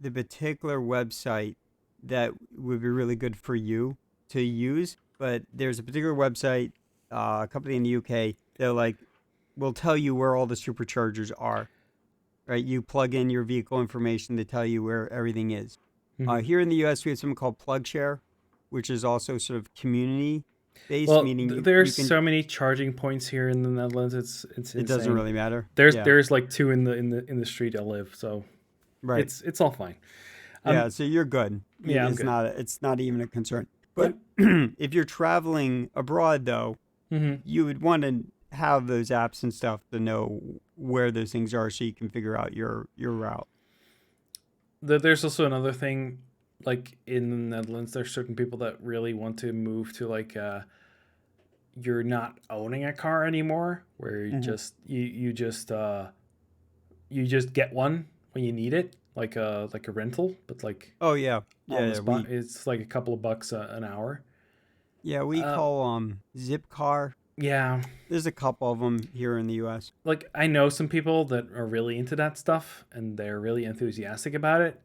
particular website that would be really good for you to use. But there's a particular website, a company in the UK that like will tell you where all the superchargers are. Right, you plug in your vehicle information to tell you where everything is. Mhm. Here in the U.S., we have something called PlugShare, which is also sort of community based, Well, meaning you there's can. so many charging points here in the Netherlands. It's It doesn't insane. really matter. There's Yeah. there's like two in the street I live, so Right. it's all fine. Yeah. Um, So you're good. yeah, I'm good. It's not even a concern. Yeah. But if you're traveling abroad, though, Hmm. you would want to have those apps and stuff to know where those things are, so you can figure out your route. There's also another thing, like in the Netherlands, there's certain people that really want to move to like you're not owning a car anymore, where you just get one when you need it, like a rental, but like Oh yeah, on the yeah. spot. It's like a couple of bucks an hour. We Uh, call Zipcar. yeah, There's a couple of them here in the U.S. like I know some people that are really into that stuff and they're really enthusiastic about it.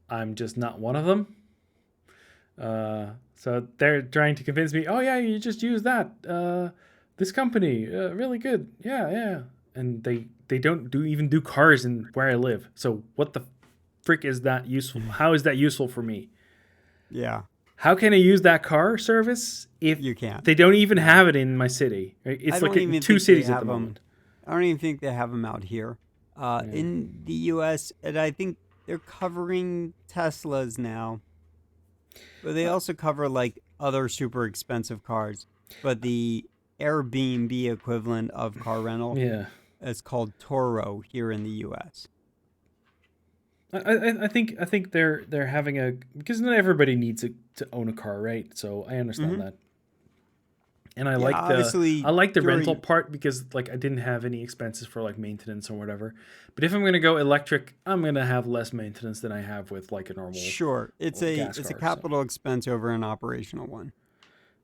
I'm just not one of them. So they're trying to convince me, oh yeah, you just use that. This company, really good. Yeah, yeah. And they don't even do cars in where I live. So what the frick is that useful? How is that useful for me? Yeah, How can I use that car service if you can. they don't even No, have it in my city? Right? I It's like don't in even two think they cities at the have them. moment. I don't even think they have them out here. Yeah. In the U.S., and I think they're covering Teslas now, but they Uh, also cover like other super expensive cars. But the Airbnb equivalent of car rental yeah. is called Toro here in the U.S. I think they're having a because not everybody needs to own a car, right? So I understand Hmm. that. And I Yeah, like the I obviously like the rental during part because like I didn't have any expenses for like maintenance or whatever. But if I'm gonna go electric, I'm gonna have less maintenance than I have with like a normal sure, gas it's a car. So capital expense over an operational one.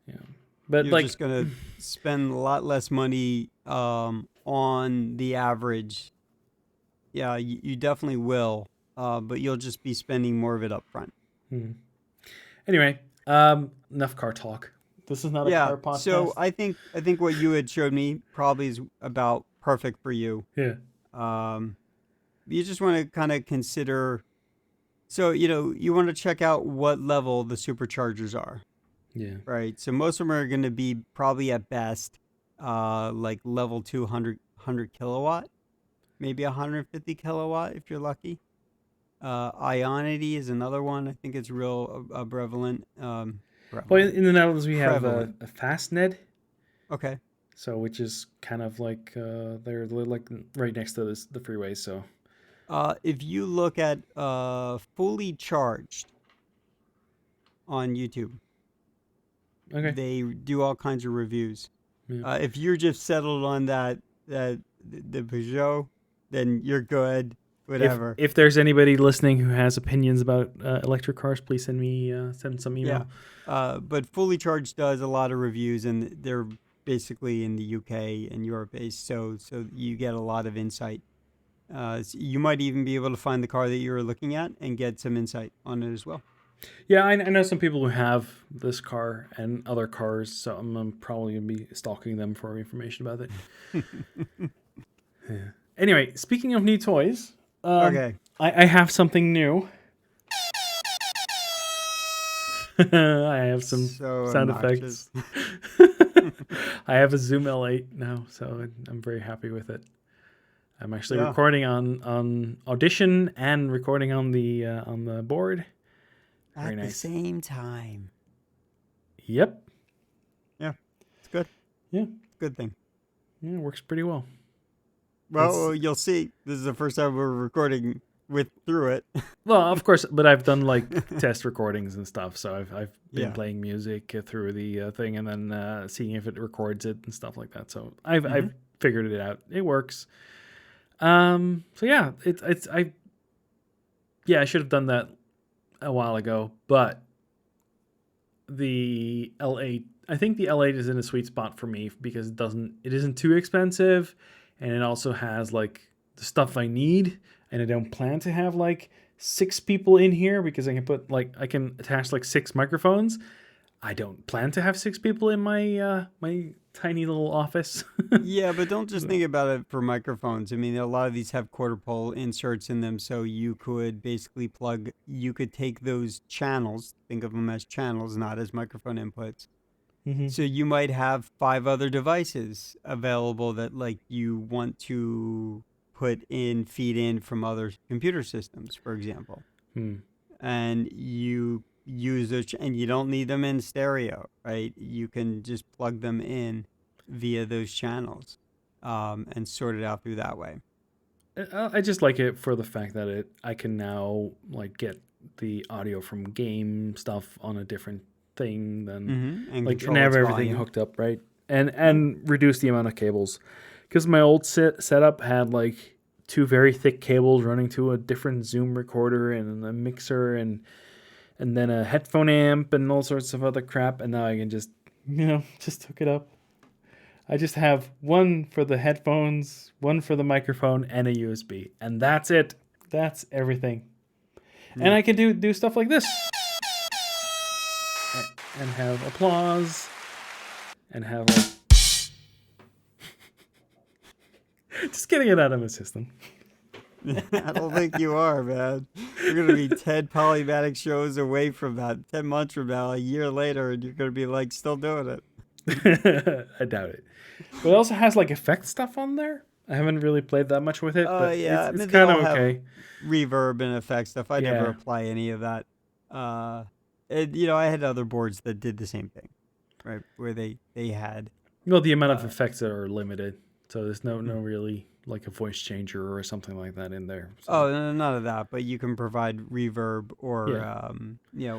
yeah, but You're like just gonna spend a lot less money on the average. Yeah, you definitely will, but you'll just be spending more of it up front. hmm. Anyway, enough car talk. This is not a Yeah, car so podcast. I think what you had showed me probably is about perfect for you. Yeah, Um, you just want to kind of consider. So you want to check out what level the superchargers are, yeah. right? So most of them are going to be probably at best, like level 200 kilowatt, maybe 150 kilowatt if you're lucky. Ionity is another one. I think it's real prevalent. Well, Prevalent. in the Netherlands we have Prevalent. a Fastned, Okay. so which is kind of like they're like right next to the freeway. So If you look at fully charged on YouTube, okay. they do all kinds of reviews. Yeah. If you're just settled on that the Peugeot, then you're good. Whatever. If there's anybody listening who has opinions about electric cars, please send some Yeah. email. But fully charged does a lot of reviews, and they're basically in the UK and Europe based, so you get a lot of insight. So you might even be able to find the car that you were looking at and get some insight on it as well. Yeah, I know some people who have this car and other cars, so I'm probably gonna be stalking them for information about it. Yeah. Anyway, speaking of new toys, Okay. I have something new. I have some So sound obnoxious. effects. I have a Zoom L8 now, so I'm very happy with it. I'm actually Yeah. recording on Audition and recording on the board. Very At the nice. same time. Yep. Yeah. It's good. Yeah. Good thing. Yeah, it works pretty well. It's Well, you'll see. This is the first time we're recording through it. well, of course, but I've done like test recordings and stuff, so I've been Yeah. playing music through the thing and then seeing if it records it and stuff like that. So I've figured it out. It works. So yeah, I should have done that a while ago, but the L8, I think the L8 is in a sweet spot for me because it isn't too expensive, and it also has like the stuff I need, and I don't plan to have like 6 people in here because I can attach like 6 microphones. I don't plan to have 6 people in my my tiny little office. Yeah, but don't just So, think about it for microphones. I mean, a lot of these have quarter pole inserts in them, so you could basically you could take those channels, think of them as channels, not as microphone inputs. mhm. So you might have 5 other devices available that like you want to feed in from other computer systems, for example. Hmm. And you use those, and you don't need them in stereo, right? You can just plug them in via those channels. and sort it out through that way. I just like it for the fact that I can now like get the audio from game stuff on a different thing than And like and control have its everything volume. hooked up right and reduce the amount of cables because my old setup had like two very thick cables running to a different Zoom recorder and a mixer and then a headphone amp and all sorts of other crap, and now I can just just hook it up. I just have one for the headphones, one for the microphone, and a USB, and that's it. That's everything. And Yeah. I can do stuff like this, and have applause, and have like just getting it out of my system. I don't think you are, man. You're going to be 10 Polymatic shows away from that. 10 months from now, a year later, and you're going to be like still doing it. I doubt it. But it also has like effect stuff on there. I haven't really played that much with it, Oh, but yeah. I it's mean, they kind of all have okay. reverb and effect stuff. I never Yeah. apply any of that. I had other boards that did the same thing, right? Where they had. Well, the amount of Uh, effects are limited, so there's no mm. really like a voice changer or something like that in there. So Oh, no, none of that. But you can provide reverb or, yeah,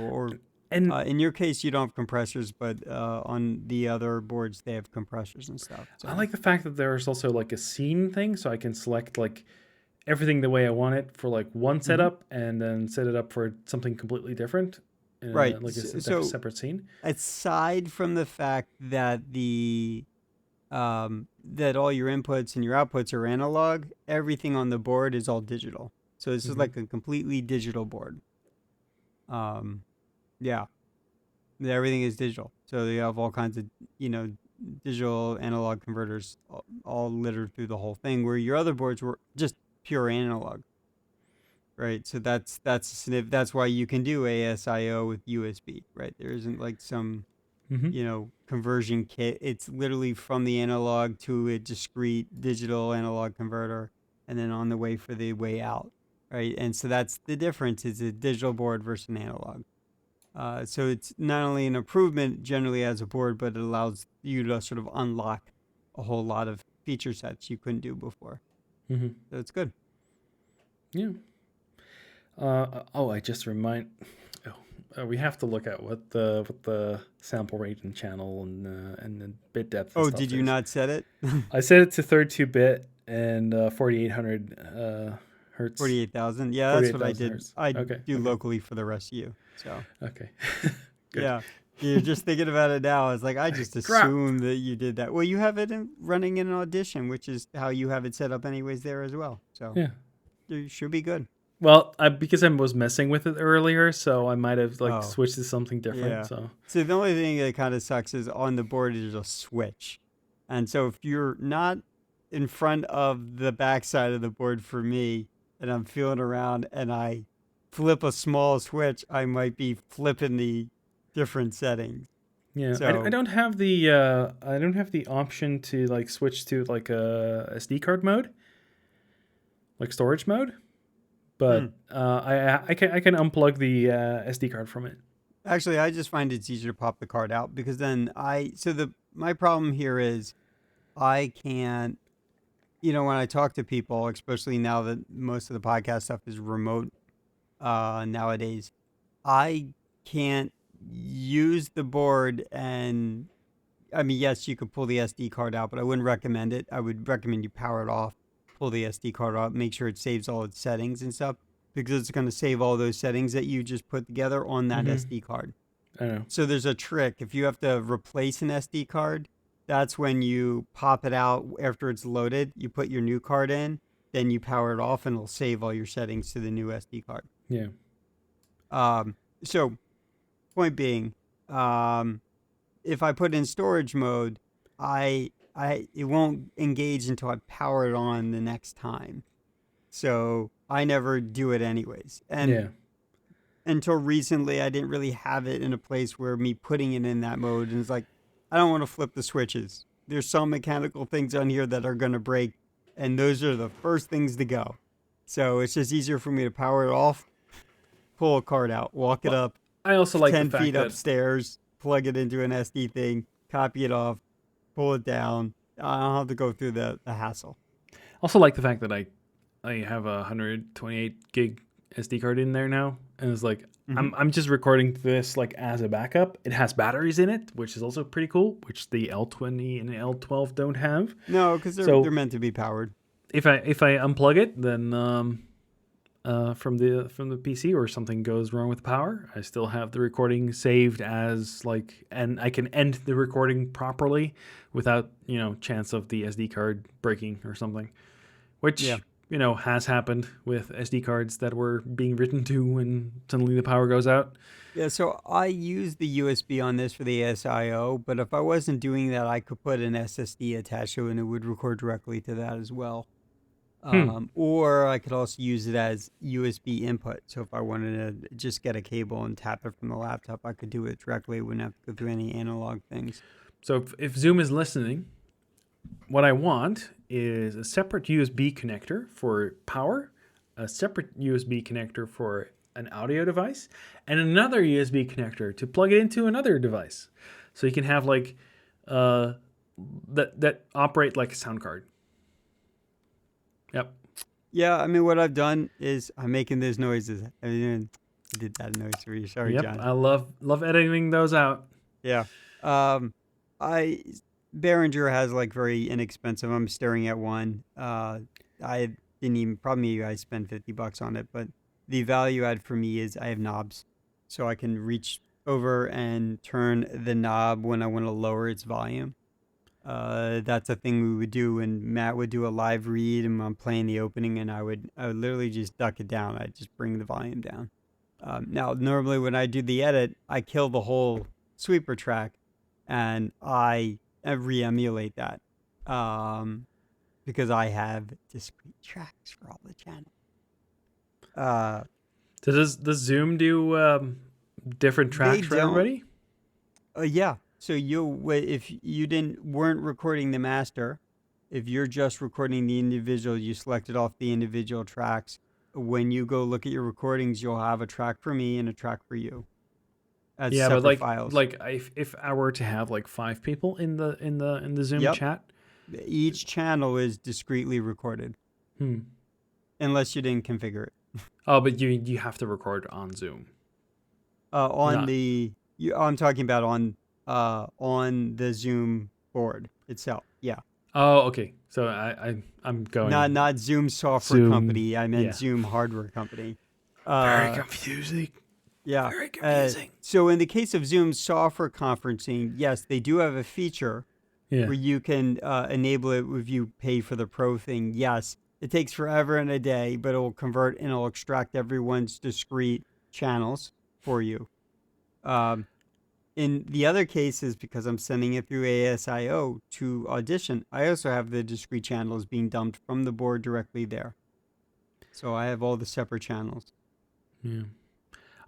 and in your case, you don't have compressors, but on the other boards, they have compressors and stuff. I So. like the fact that there's also like a scene thing, so I can select like everything the way I want it for like one Mhm. setup, and then set it up for something completely different, Right. like a So separate scene. aside from the fact that that all your inputs and your outputs are analog, everything on the board is all digital. So this is Mm-hmm. like a completely digital board. Um, yeah, everything is digital. So you have all kinds of digital analog converters all littered through the whole thing. Where your other boards were just pure analog. Right, so that's why you can do ASIO with USB, right? There isn't like some Mm-hmm. conversion kit. It's literally from the analog to a discrete digital analog converter, and then on the way for the way out, right? And so that's the difference. Is a digital board versus an analog. So it's not only an improvement generally as a board, but it allows you to sort of unlock a whole lot of feature sets you couldn't do before. Mm-hmm. So it's good. Yeah. I just remind. We have to look at what the sample rate and channel and the bit depth and Oh, stuff did you is. not set it? I set it to 32-bit and 4800 hertz. 48,000. Yeah, that's what I 48,000 did. hertz. I Okay. do Okay. locally for the rest of you. So, Okay. Good. yeah. You're just thinking about it now. It's like, I just Crap. assumed that you did that. Well, you have it running in Audition, which is how you have it set up anyways there as well. So, Yeah. you should be good. Well, because I was messing with it earlier, so I might have like Oh, switched to something different. yeah. So So, the only thing that kind of sucks is on the board is a switch. And so, if you're not in front of the backside of the board for me, and I'm feeling around and I flip a small switch, I might be flipping the different settings. yeah, I So, don't have the option to like switch to like a SD card mode, like storage mode. hmm. But I can unplug the SD card from it. Actually, I just find it's easier to pop the card out because then my problem here is I can't, when I talk to people, especially now that most of the podcast stuff is remote nowadays, I can't use the board. And I mean, yes, you could pull the SD card out, but I wouldn't recommend it. I would recommend you power it off, pull the SD card out, make sure it saves all its settings and stuff, because it's going to save all those settings that you just put together on that Mm-hmm. SD card. I know. So there's a trick. If you have to replace an SD card, that's when you pop it out after it's loaded. You put your new card in, then you power it off, and it'll save all your settings to the new SD card. Yeah. So point being, if I put in storage mode, it won't engage until I power it on the next time. So I never do it anyways. And Yeah. until recently, I didn't really have it in a place where me putting it in that mode, and it's like, I don't want to flip the switches. There's some mechanical things on here that are going to break, and those are the first things to go. So it's just easier for me to power it off, pull a card out, walk it Well, up I also like the 10 fact feet that upstairs, plug it into an SD thing, copy it off, pull it down, I don't have to go through the hassle. Also, like the fact that I have a 128 gig SD card in there now, and it's like Hmm. I'm just recording this like as a backup. It has batteries in it, which is also pretty cool, which the L20 and the L12 don't have. No, because they're So meant to be powered. if I unplug it, then from the PC or something goes wrong with power, I still have the recording saved as like, and I can end the recording properly without chance of the SD card breaking or something, Yeah. which has happened with SD cards that were being written to when suddenly the power goes out. Yeah, so I use the USB on this for the ASIO, but if I wasn't doing that, I could put an SSD attached to it and it would record directly to that as well. Hmm. Or I could also use it as USB input. So if I wanted to just get a cable and tap it from the laptop, I could do it directly. I wouldn't have to go through any analog things. So if Zoom is listening, what I want is a separate USB connector for power, a separate USB connector for an audio device, and another USB connector to plug it into another device. So you can have like uh, that operate like a sound card. Yep. Yeah, I mean, what I've done is I'm making those noises. I did that noise for you. Sorry, Yep. John. I love editing those out. Yeah. Um, I Behringer has like very inexpensive. I'm staring at one. I didn't even probably I spent $50 on it, but the value add for me is I have knobs, so I can reach over and turn the knob when I want to lower its volume. That's a thing we would do, and Matt would do a live read, and I'm playing the opening, and I would literally just duck it down. I'd just bring the volume down. Now, normally when I do the edit, I kill the whole sweeper track, and I re-emulate that because I have discrete tracks for all the channels. Uh, Does Zoom do different they tracks for don't. everybody? Yeah. So if you weren't recording the master, if you're just recording the individual, you selected off the individual tracks. When you go look at your recordings, you'll have a track for me and a track for you as Yeah, but separate files. if I were to have like 5 people in the Zoom Yep. chat. Each channel is discreetly recorded Hmm. unless you didn't configure it. Oh, but you have to record on Zoom. On Not. the I'm talking about on the Zoom board itself. Yeah. Oh, okay. So I'm Not going not Zoom software Zoom. company. I meant Yeah. Zoom hardware company. Very Uh confusing. yeah. Very confusing. So in the case of Zoom software conferencing, yes, they do have a feature Yeah. where you can enable it if you pay for the pro thing. Yes, it takes forever and a day, but it will convert and it'll extract everyone's discrete channels for you. Um, in the other cases, because I'm sending it through ASIO to Audition, I also have the discrete channels being dumped from the board directly there. So I have all the separate channels. Yeah.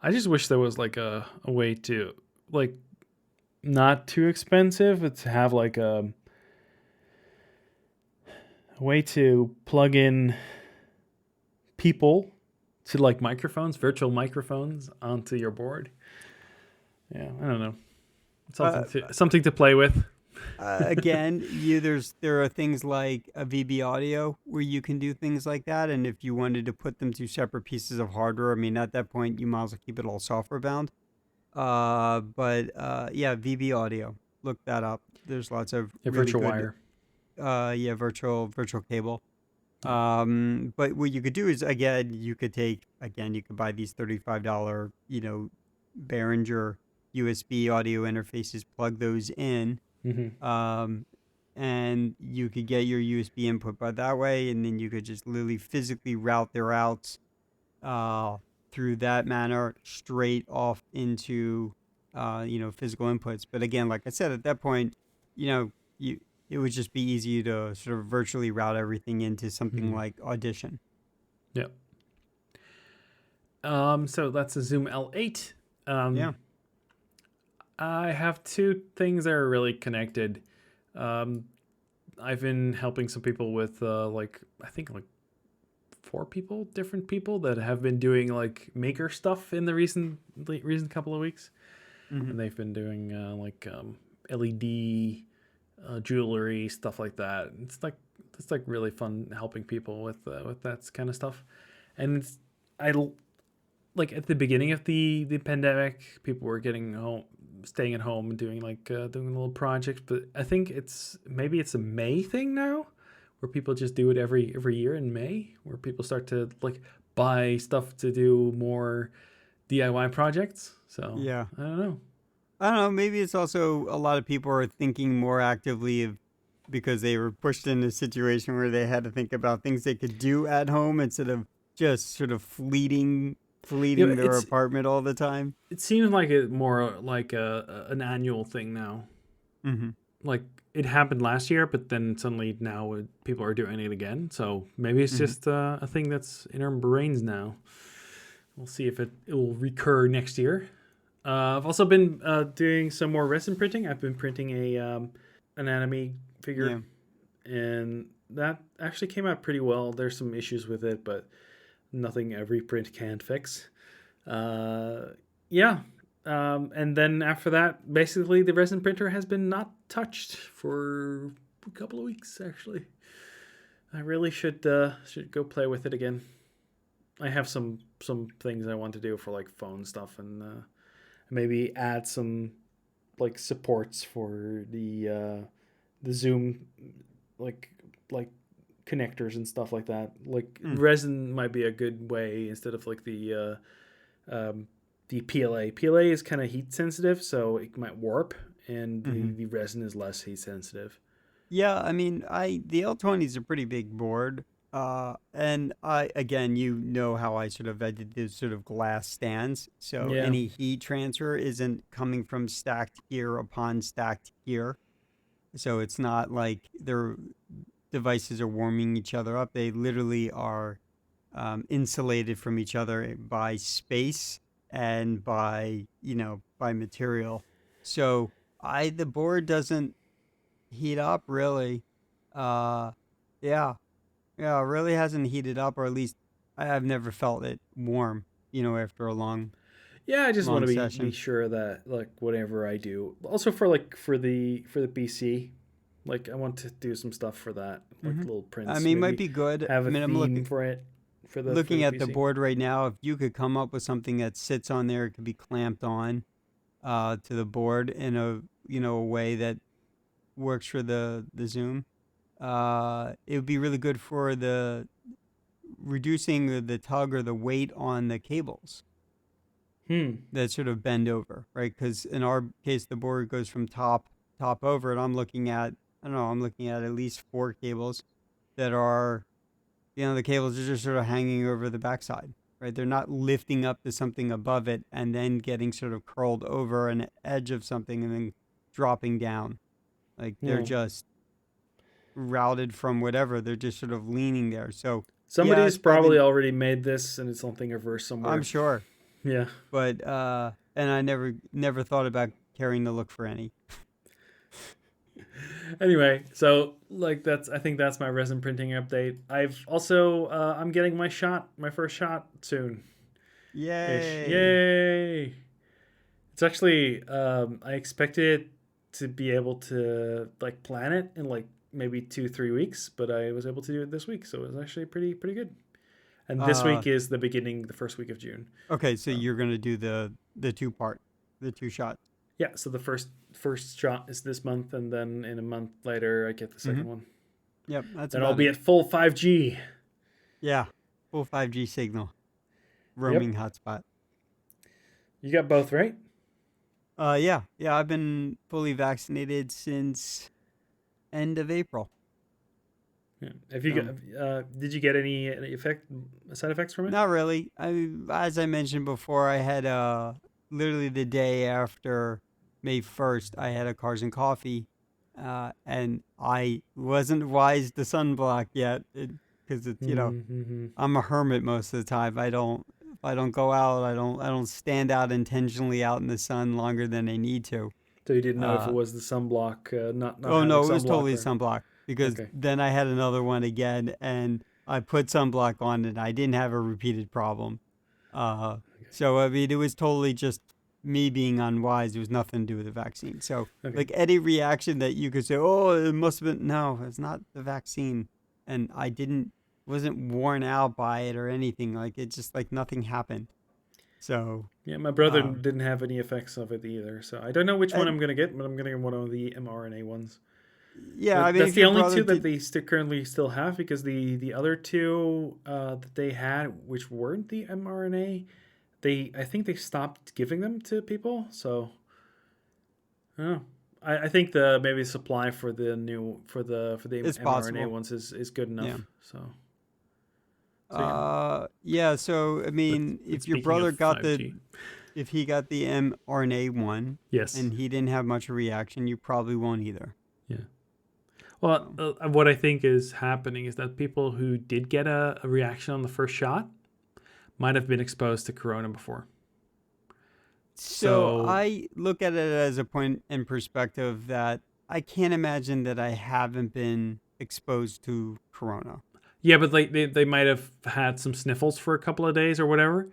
I just wish there was like a way to like not too expensive, but to have like a way to plug in people to like microphones, virtual microphones onto your board. Yeah, I don't know. Uh, Something to play with. Again, there are things like a VB Audio where you can do things like that, and if you wanted to put them to separate pieces of hardware, I mean, at that point, you might as well keep it all software bound. But yeah, VB Audio, look that up. There's lots of A really virtual good, wire. yeah, virtual cable. But what you could do is you could buy these $35, Behringer USB audio interfaces, plug those in, Mm-hmm. um, and you could get your USB input by that way, and then you could just literally physically route their outs uh, through that manner straight off into physical inputs. But again, like I said, at that point, you know, you it would just be easy to sort of virtually route everything into something Mm-hmm. like Audition. Yep. So that's a Zoom L8. Yeah. Um, I have two things that are really connected. Um, I've been helping some people with like I think like different people that have been doing like maker stuff in the recent couple of weeks, Hmm. and they've been doing like LED jewelry, stuff like that. It's like really fun helping people with that kind of stuff. And I like at the beginning of the pandemic, people were getting home, staying at home and doing doing little projects. But I think maybe it's a May thing now, where people just do it every year in May, where people start to like buy stuff to do more DIY projects. So Yeah. I don't know. I don't know. Maybe it's also a lot of people are thinking more actively of because they were pushed in a situation where they had to think about things they could do at home instead of just sort of Yeah, fleeting their apartment all the time. it seems like it more like an annual thing now. Hmm. Like it happened last year, but then suddenly now people are doing it again. So maybe it's Hmm. just a thing that's in our brains now. We'll see if it will recur next year. I've also been doing some more resin printing. I've been printing an anime figure, Yeah. and that actually came out pretty well. There's some issues with it, but nothing every print can fix. Uh, yeah. And then after that, basically the resin printer has been not touched for a couple of weeks. Actually, I really should go play with it again. I have some things I want to do for like phone stuff and maybe add some like supports for the Zoom like like connectors and stuff like that. Like Mm. resin might be a good way instead of like the PLA. PLA is kind of heat sensitive, so it might warp, and Hmm. the resin is less heat sensitive. Yeah. I mean, the L20 is a pretty big board. And I again, you know how I did these sort of glass stands, so Yeah. any heat transfer isn't coming from stacked gear upon stacked gear. So it's not like their devices are warming each other up. They literally are insulated from each other by space and by material. So the board doesn't heat up really. Uh, yeah, yeah, it really hasn't heated up, or at least I've never felt it warm. After a Yeah, I just want long to be session. sure that like whatever I do, also for like for the PC, like I want to do some stuff for that, like Hmm. little I prints, mean, it might maybe be good. have I a mean, I'm theme for it for looking the at the PC. board right now. If you could come up with something that sits on there, it could be clamped on to the board in a way that works for the Zoom. It would be really good for the reducing the tug or the weight on the cables Hmm. that sort of bend over, right? Because in our case, the board goes from top over, and I'm looking at least four cables that are, the cables are just sort of hanging over the backside, right? They're not lifting up to something above it and then getting sort of curled over an edge of something and then dropping down. Like they're Yeah. just routed from whatever. They're just sort of leaning there. So yeah, Somebody's it's probably probably, already made this, and it's something reverse I'm somewhere. sure, Yeah. but and I never thought about caring to look for any. Anyway, so like that's I think that's my resin printing update. I've also I'm getting my first shot soon ish. Yay. Yay! It's actually I expected it to be able to like plan it in like maybe 2-3 weeks, but I was able to do it this week, so it was actually pretty good. And this Uh, week is the first week of June. okay, so So you're gonna do the the two shots. yeah, so the first shot is this month, and then in a month later I get the Mm-hmm. second one. Yep, that's Then I'll about be it. at full 5G. Yeah, full 5G signal, Yep, roaming hotspot. you got both right. Yeah, yeah. I've been fully vaccinated since end of April. Yeah. Have you got? So Did you get any side effects from it? not really. As I mentioned before, I had literally the day after May 1st, I had a Cars and Coffee, and I wasn't wise to sunblock yet because it's Mm-hmm. I'm a hermit most of the time. If I don't go out, I don't stand out intentionally out in the sun longer than I need to. So you didn't know if it Uh, was the sunblock, not oh having no, it was sunblock, totally or sunblock because okay. then I had another one again and I put sunblock on and I didn't have a repeated problem. Uh, Okay. so I mean, it was totally just me being unwise. It was nothing to do with the vaccine. So, Okay. like any reaction that you could say, "Oh, it must have been," no, it's not the vaccine, and I wasn't worn out by it or anything. Like it just like nothing happened. So, Yeah, my brother um, didn't have any effects of it either, so I don't know which one and I'm gonna get, but I'm gonna get one of the mRNA ones. yeah, I But mean, that's if the your only brother two that did, they currently still have, because the other two that they had, which weren't the mRNA, I think they stopped giving them to people. So I don't know. I think the maybe supply for the new for the it's mRNA possible. ones is good Yeah. enough. So yeah. Yeah. So I mean, But if your speaking of brother got 5G, if he got the mRNA one yes, and he didn't have much of a reaction, you probably won't either. yeah. Well, So, what I think is happening is that people who did get a reaction on the first shot might have been exposed to corona before. so So I look at it as a point in perspective that I can't imagine that I haven't been exposed to corona. yeah, but like they might have had some sniffles for a couple of days or whatever.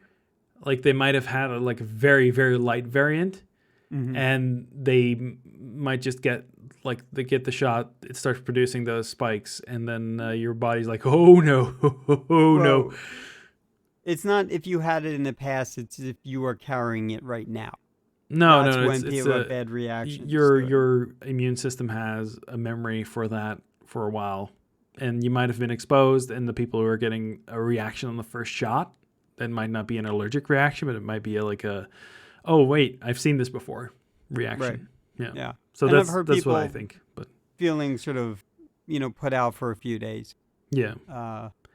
Like they might have had like a very very light variant, Hmm. and they might just get like they get the shot, it starts producing those spikes, and then your body's like, oh no, oh no. Well, it's not if you had it in the past; it's if you are carrying it right now. No, That's no, no. when It's people have a bad reactions your to it. your immune system has a memory for that for a while, and you might have been exposed. And the people who are getting a reaction on the first shot, that might not be an allergic reaction, but it might be like a, oh wait, I've seen this before Right. reaction. Yeah. Yeah. So And I've heard that's what I people think. But feeling sort of, put out for a few days. yeah,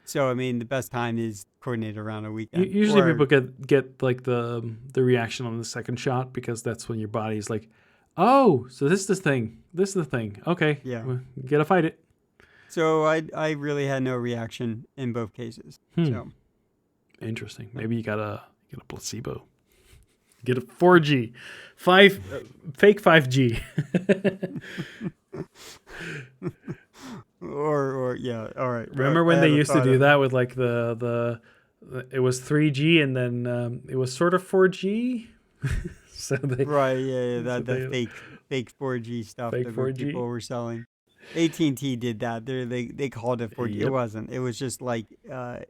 So I mean, the best time is coordinated around a weekend. usually people Or get like the reaction on the second shot, because that's when your body's like, oh, so this is the thing. This is the thing. Okay, yeah. well, you gotta fight it. So I really had no reaction in both cases. Hmm. So Interesting. Maybe you got a placebo. Get a 4G, fake 5G. or yeah. All right. Remember I when they had a used to thought do of that with like the it was 3G, and then it was sort of 4G. So they right. Yeah. Yeah. so That they fake 4G stuff fake that 4G. people were selling. AT&T did that. They called it 4G. It Yep. wasn't. It was just like what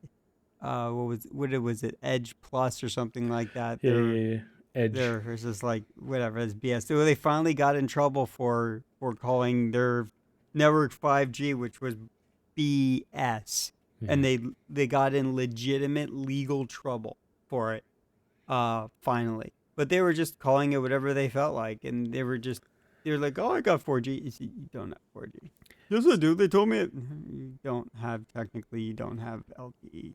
was it, Edge Plus or something like that. Yeah, yeah, yeah. Edge. There was just like whatever, it's BS. So they finally got in trouble for calling their network 5G, which was BS, and Yeah. they got in legitimate legal trouble for it. Finally, but they were just calling it whatever they felt like, and they were like, "Oh, I got 4G." You don't have 4G. Yes, I do. They told me it. You don't have technically. You don't have LTE.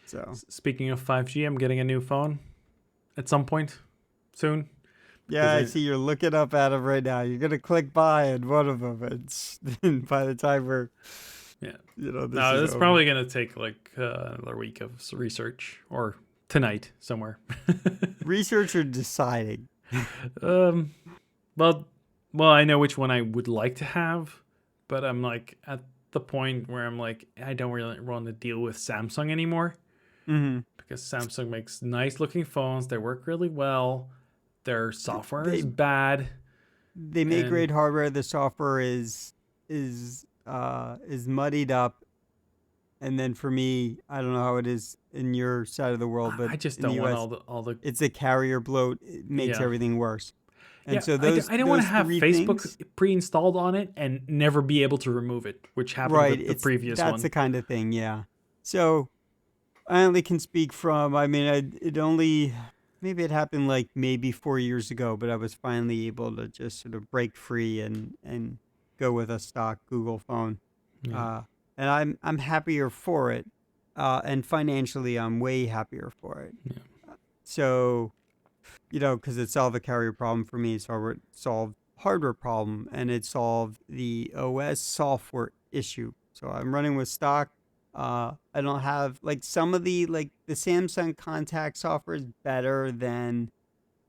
So Speaking of 5G, I'm getting a new phone at some point soon, yeah, because I see you're looking up at them right now. You're gonna click buy in one of them. It's by the time yeah. this No, is it's over. probably gonna take like another week of research, or tonight somewhere. Research or deciding. um, well, I know which one I would like to have, but I'm like at the point where I'm like, I don't really want to deal with Samsung anymore, Mm-hmm. because Samsung makes nice looking phones. They work really well. Their software is They bad, they make and great hardware. The software is muddied up. And then for me, I don't know how it is in your side of the world, but I just in the don't want U.S., all the it's a carrier bloat. It makes yeah. everything worse. And Yeah, so I don't want to those have three Facebook things. pre-installed on it and never be able to remove it, which happened Right. with the It's previous That's one. the kind of thing. Yeah. So I only can speak from. I mean, it only maybe it happened like maybe 4 years ago, but I was finally able to just sort of break free and go with a stock Google phone. Yeah. Uh, and I'm happier for it, and financially I'm way happier for it. Yeah. So because it solved a carrier problem for me, so it solved hardware problem, and it solved the OS software issue. So I'm running with stock. I don't have like some of the Samsung contact software is better than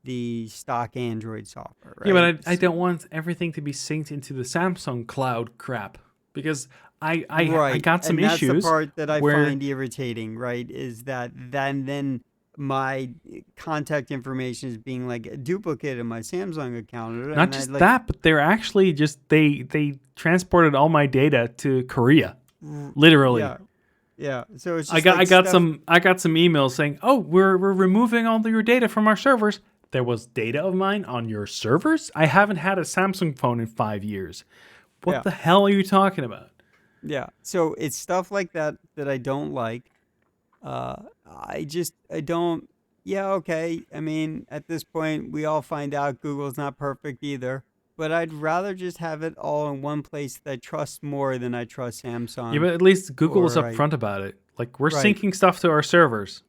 the stock Android software, Yeah, right? but I don't want everything to be synced into the Samsung cloud crap, because I Right. got some And that's the issues part that I where find irritating, right? Is that then my contact information is being like a duplicate of my Samsung account, Not and I just like, that, but they're actually just they transported all my data to Korea, literally. yeah, yeah. So it's I just got I like got stuff. some I got some emails saying, "Oh, we're removing all of your data from our servers." There was data of mine on your servers? I haven't had a Samsung phone in 5 years. What Yeah, the hell are you talking about? yeah. So it's stuff like that that I don't like. I don't. Yeah, okay. I mean, at this point, we all find out Google's not perfect either. But I'd rather just have it all in one place that I trust more than I trust Yeah, Samsung but at least Google is or I. upfront about it. Like, we're Right. syncing stuff to our servers.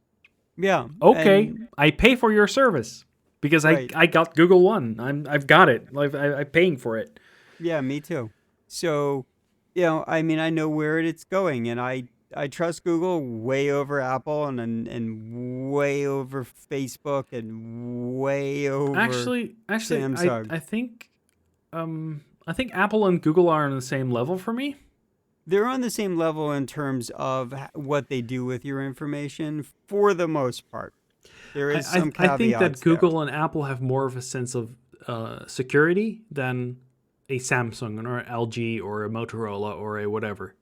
Yeah. Okay, And I pay for your service because I, right. I got Google One. I've got it. I'm paying for it. Yeah, me too. So, I mean, I know where it's going, and I trust Google way over Apple and way over Facebook and way over Actually, Samsung. I think Apple and Google are on the same level for me. They're on the same level in terms of what they do with your information for the most part. There is some I think that caveats there. Google and Apple have more of a sense of security than a Samsung or an LG or a Motorola or a whatever.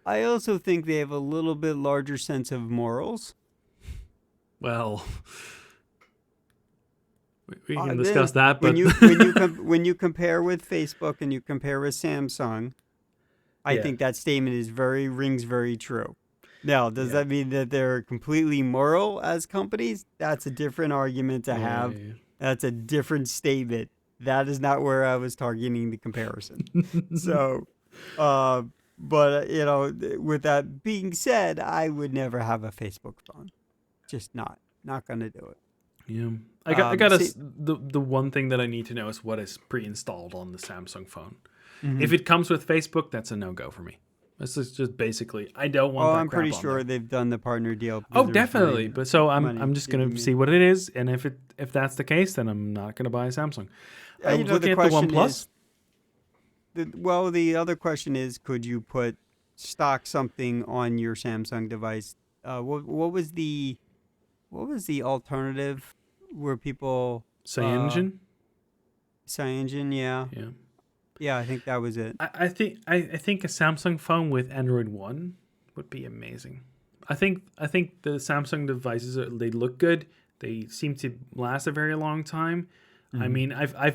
I also think they have a little bit larger sense of morals. Well, we can Then discuss that, when but when you compare with Facebook and you compare with Samsung, I yeah, think that statement rings very true. Now, does yeah, that mean that they're completely moral as companies? That's a different argument to have. yeah, That's a different statement. That is not where I was targeting the comparison. yeah. So, uh, but with that being said, I would never have a Facebook phone. Just not gonna do it. Yeah. I got See, the one thing that I need to know is what is pre-installed on the Samsung phone. If mhm. it comes with Facebook, that's a no-go for me. This is just basically I don't want Oh, that I'm pretty crap on sure there. they've done the partner deal Oh, because they're definitely. trying But so I'm money just to be gonna see made. what it is, and if that's the case, then I'm not gonna buy a Samsung. I was The looking at the question is, OnePlus. the other question is, could you put stock something on your Samsung device? What was the alternative where people CyanogenMe. CyanogenMe? Yeah, Yeah. yeah, I think that was it. I think a Samsung phone with Android One would be amazing. I think the Samsung devices they look good. They seem to last a very long time. I Hmm. mean, I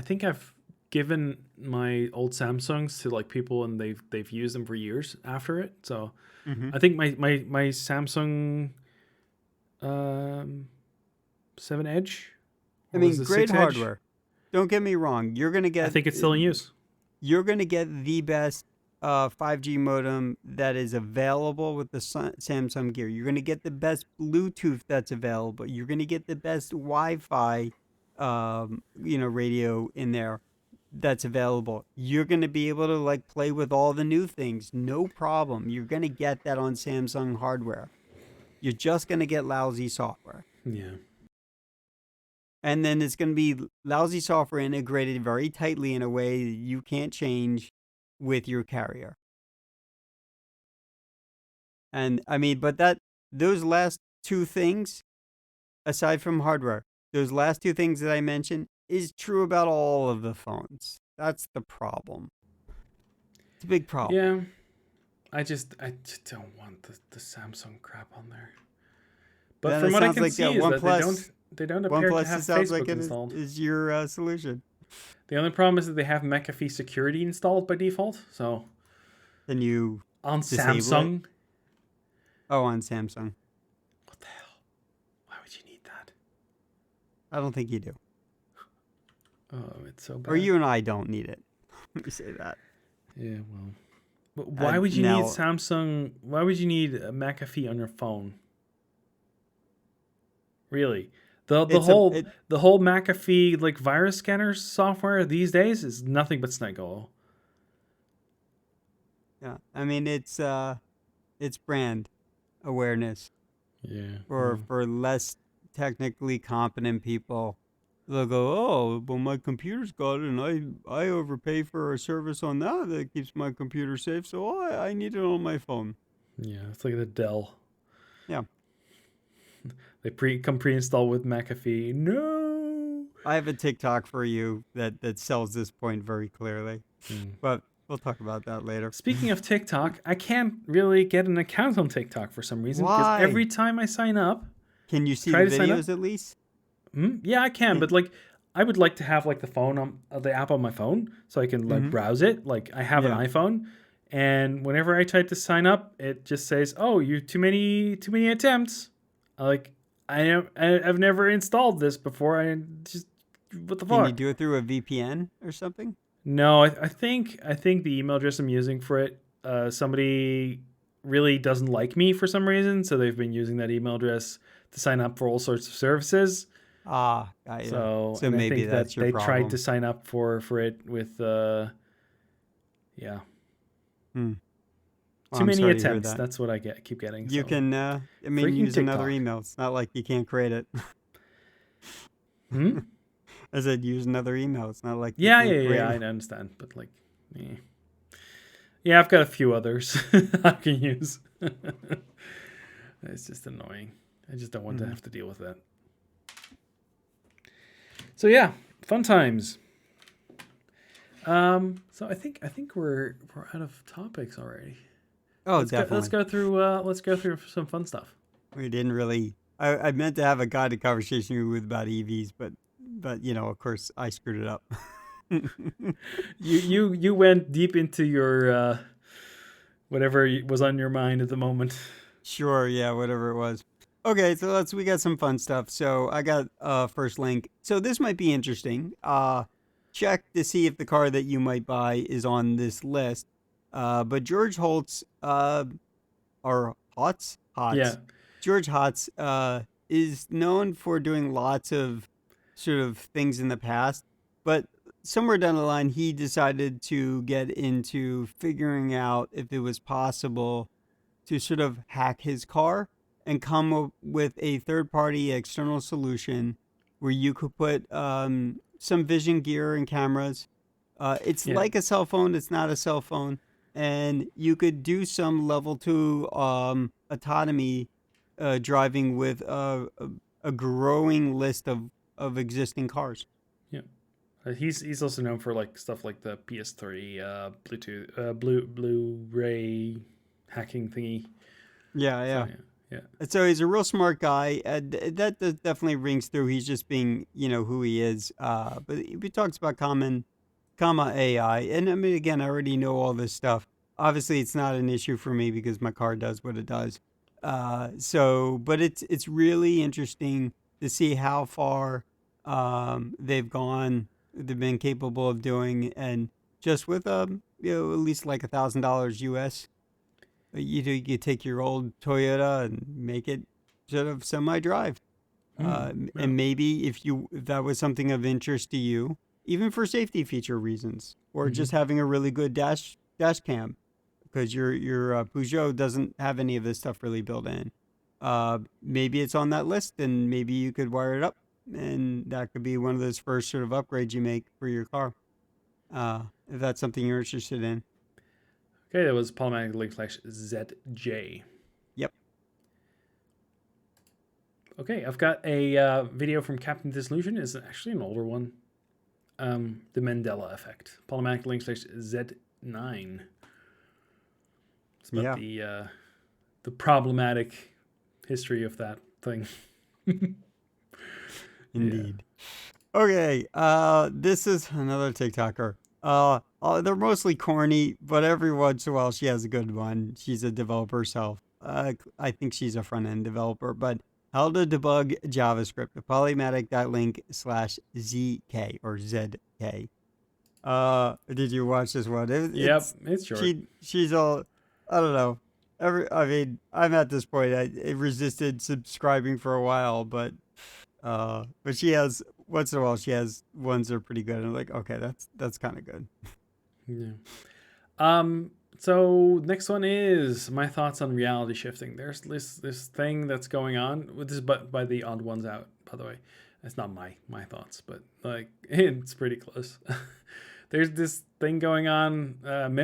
think I've given my old Samsungs to like people and they've used them for years after it. So Hmm. I think my Samsung um, 7 Edge I or was mean, the great 6 Edge? hardware. Don't get me wrong. I think it's still in use. You're gonna get the best 5G modem that is available with the Samsung Gear. You're gonna get the best Bluetooth that's available. You're gonna get the best Wi-Fi, radio in there that's available. You're gonna be able to like play with all the new things, no problem. You're gonna get that on Samsung hardware. You're just gonna get lousy software. Yeah. And then it's going to be lousy software integrated very tightly in a way that you can't change with your carrier. And I mean, but those last two things, aside from hardware, those last two things that I mentioned is true about all of the phones. That's the problem. It's a big problem. Yeah. I just don't want the Samsung crap on there. But Then from it what I sounds can like see is that they don't appear to OnePlus, it have sounds like Facebook it installed. is your solution. The only problem is that they have McAfee security installed by default. So Then you on disable it. Samsung, Oh, on Samsung. what the hell? Why would you need that? I don't think you do. Oh, it's so Or bad. you and I don't need it. Let me say that. Yeah, well, but why would you need Now, Samsung? Why would you need a McAfee on your phone? Really, it's a it, the whole McAfee like virus scanner software these days is nothing but snake oil. yeah. I mean, it's brand awareness Yeah, for well, less technically competent people. They'll go, oh, well, my computer's got it, and I overpay for a service on that keeps my computer safe, so I need it on my phone. yeah, it's like the Dell. Yeah. They come pre-installed with McAfee. No. I have a TikTok for you that sells this point very clearly, Hmm. but we'll talk about that later. Speaking of TikTok, I can't really get an account on TikTok for some reason because Why? every time I sign up, Can you see try the to sign up. videos at least? Yeah, I can, Yeah. but like, I would like to have like the phone on the app on my phone so I can like Mm-hmm. browse it. Like, I have an Yeah. iPhone, and whenever I try to sign up, it just says, "Oh, you too many attempts." Like, I've never installed this before. I just what the Can you fuck? do it through a VPN or something? No, I think the email address I'm using for it, somebody really doesn't like me for some reason, so they've been using that email address to sign up for all sorts of services. Ah, got ya. So, So and I maybe think that's that your they tried to problem. sign up for it with yeah, Hmm. Well, too I'm many sorry to hear attempts. that. That's what I keep getting. You So, can, freaking use another TikTok. email. It's not like you can't create it. Hmm? I said use another email. It's not like you Yeah, can't yeah, yeah. create I one. understand, but like, eh. Yeah, I've got a few others I can use. It's just annoying. I just don't want to Mhm. have to deal with that. So yeah, fun times. So I think we're out of topics already. Oh, Let's definitely. go through some fun stuff. We didn't really. I meant to have a guided conversation with about EVs, but of course, I screwed it up. You went deep into your whatever was on your mind at the moment. Sure, yeah, whatever it was. Okay, so we got some fun stuff. So I got first link. So this might be interesting. Check to see if the car that you might buy is on this list. But George Holtz or Hotz. Yeah, George Hotz is known for doing lots of sort of things in the past, but somewhere down the line he decided to get into figuring out if it was possible to sort of hack his car and come up with a third party external solution where you could put some vision gear and cameras. It's yeah, like a cell phone, it's not a cell phone. And you could do some level two autonomy driving with a growing list of existing cars. yeah. He's also known for like stuff like the PS3 Bluetooth Blu-ray hacking thingy. Yeah, So yeah. yeah, yeah, So he's a real smart guy. That definitely rings through. He's just being, who he is. But he talks about comma AI, and I mean, again, I already know all this stuff. Obviously, it's not an issue for me because my car does what it does. But it's really interesting to see how far they've gone. They've been capable of doing, and just with at least like $1,000 US. You could take your old Toyota and make it sort of semi-drive. yeah. And maybe if that was something of interest to you, even for safety feature reasons, or Mm-hmm. just having a really good dash cam, because your Peugeot doesn't have any of this stuff really built in. Maybe it's on that list, and maybe you could wire it up, and that could be one of those first sort of upgrades you make for your car. If that's something you're interested in. Okay, that was Polymatic link /ZJ. Yep. Okay, I've got a video from Captain Disillusion. It's actually an older one. The Mandela Effect. Polymatic link /Z9. It's about Yeah. the problematic history of that thing. Yeah. Indeed. Okay, this is another TikToker. They're mostly corny, but every once in a while she has a good one. She's a developer herself. I think she's a front end developer, but how to debug JavaScript. Polymatic.link/ZK or ZK. Did you watch this one? Yep, it's short. She's all, I don't know. I mean, I'm at this point. I resisted subscribing for a while, but she has once in a while she has ones that are pretty good. And I'm like, okay, that's kind of good. Yeah. So next one is my thoughts on reality shifting. There's this thing that's going on with this, but by the odd ones out, by the way. It's not my thoughts, but like it's pretty close. There's this thing going on,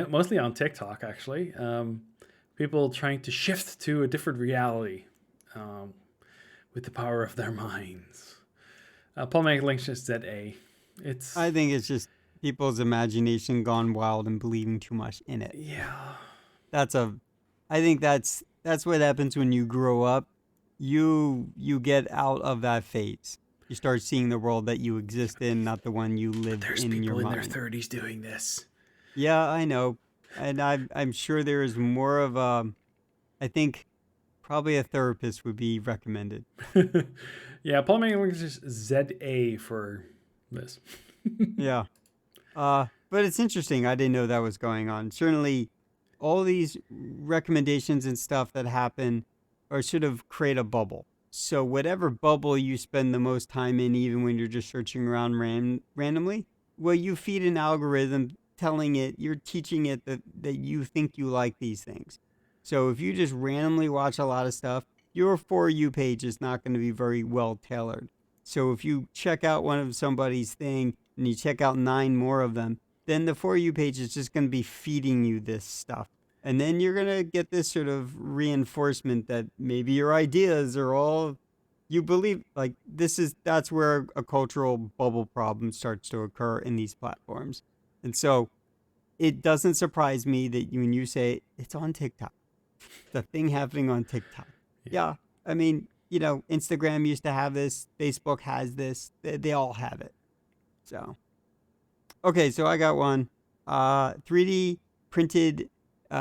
mostly on TikTok, actually. People trying to shift to a different reality, with the power of their minds. Polymatic links just ZA. It's I think it's just people's imagination gone wild and believing too much in it. yeah. That's a I think that's what happens when you grow up. You get out of that phase. You start seeing the world that you exist in, not the one you But live there's in your people in their mind. 30s doing this. Yeah, I know. And I'm sure there is more of a I think probably a therapist would be recommended. Yeah, Polymatic links is ZA for this. Yeah. But it's interesting. I didn't know that was going on. Certainly, all these recommendations and stuff that happen are sort of create a bubble. So whatever bubble you spend the most time in, even when you're just searching around randomly, well, you feed an algorithm telling it, you're teaching it that you think you like these things. So if you just randomly watch a lot of stuff, your For You page is not going to be very well tailored. So if you check out one of somebody's thing and you check out 9 more of them, then the For You page is just going to be feeding you this stuff. And then you're going to get this sort of reinforcement that maybe your ideas are all you believe. Like, that's where a cultural bubble problem starts to occur in these platforms. And so it doesn't surprise me that when you say it's on TikTok, the thing happening on TikTok. Yeah. Yeah. I mean, Instagram used to have this, Facebook has this, they all have it. So okay, so I got one. 3D printed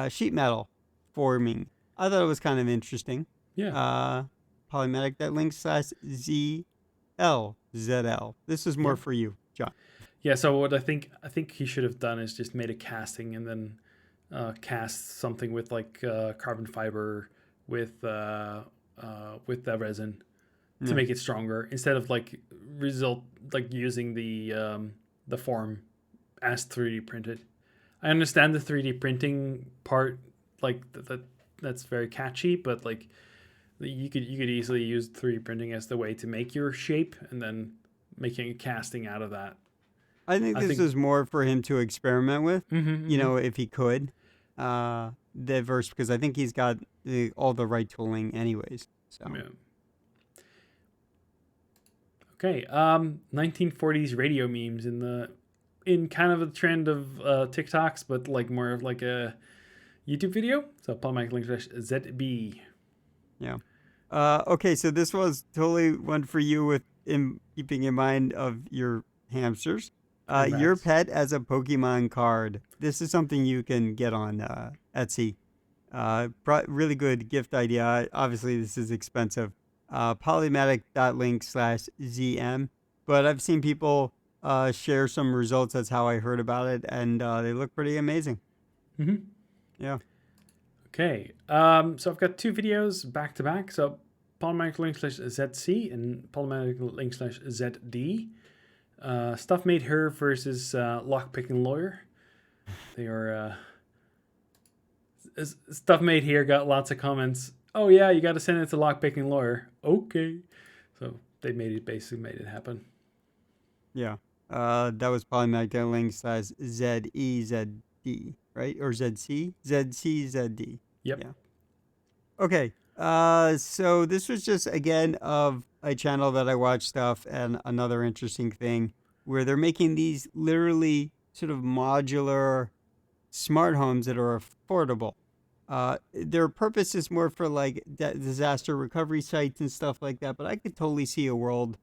sheet metal forming. I thought it was kind of interesting. Yeah. Uh, Polymatic.link slash ZL. This is more Yep. for you, John. Yeah, so what I think he should have done is just made a casting and then cast something with like carbon fiber with the resin to Yeah. make it stronger instead of like using the form as 3D printed. I understand the 3D printing part, like that's very catchy, but like you could easily use 3D printing as the way to make your shape and then making a casting out of that. I think I this think is more for him to experiment with, mm-hmm. if he could. The verse, because I think he's got all the right tooling anyways. So. Yeah. Okay. 1940s radio memes in kind of a trend of TikToks, but like more of like a YouTube video. So Polymatic link ZB. Yeah. Okay, so this was totally one for you with keeping in mind of your hamsters. And Your rats. pet as a Pokemon card. This is something you can get on Etsy. Really good gift idea. Obviously, this is expensive. Polymatic.link slash ZM. But I've seen people share some results. That's how I heard about it. And they look pretty amazing. Mm-hmm. Yeah. Okay. So I've got 2 videos back to back. So Polymatic link slash ZC and Polymatic link slash ZD. Stuff Made Here versus Lockpicking Lawyer. They are Stuff Made Here got lots of comments. Oh yeah, you got to send it to Lockpicking Lawyer. Okay, so they basically made it happen. Yeah. That was Polymatic.link slash ZEZD, right? Or ZC? ZCZD. Yep. Yeah. Okay. So this was just again of a channel that I watch stuff, and another interesting thing where they're making these literally sort of modular smart homes that are affordable. Their purpose is more for like disaster recovery sites and stuff like that, but I could totally see a world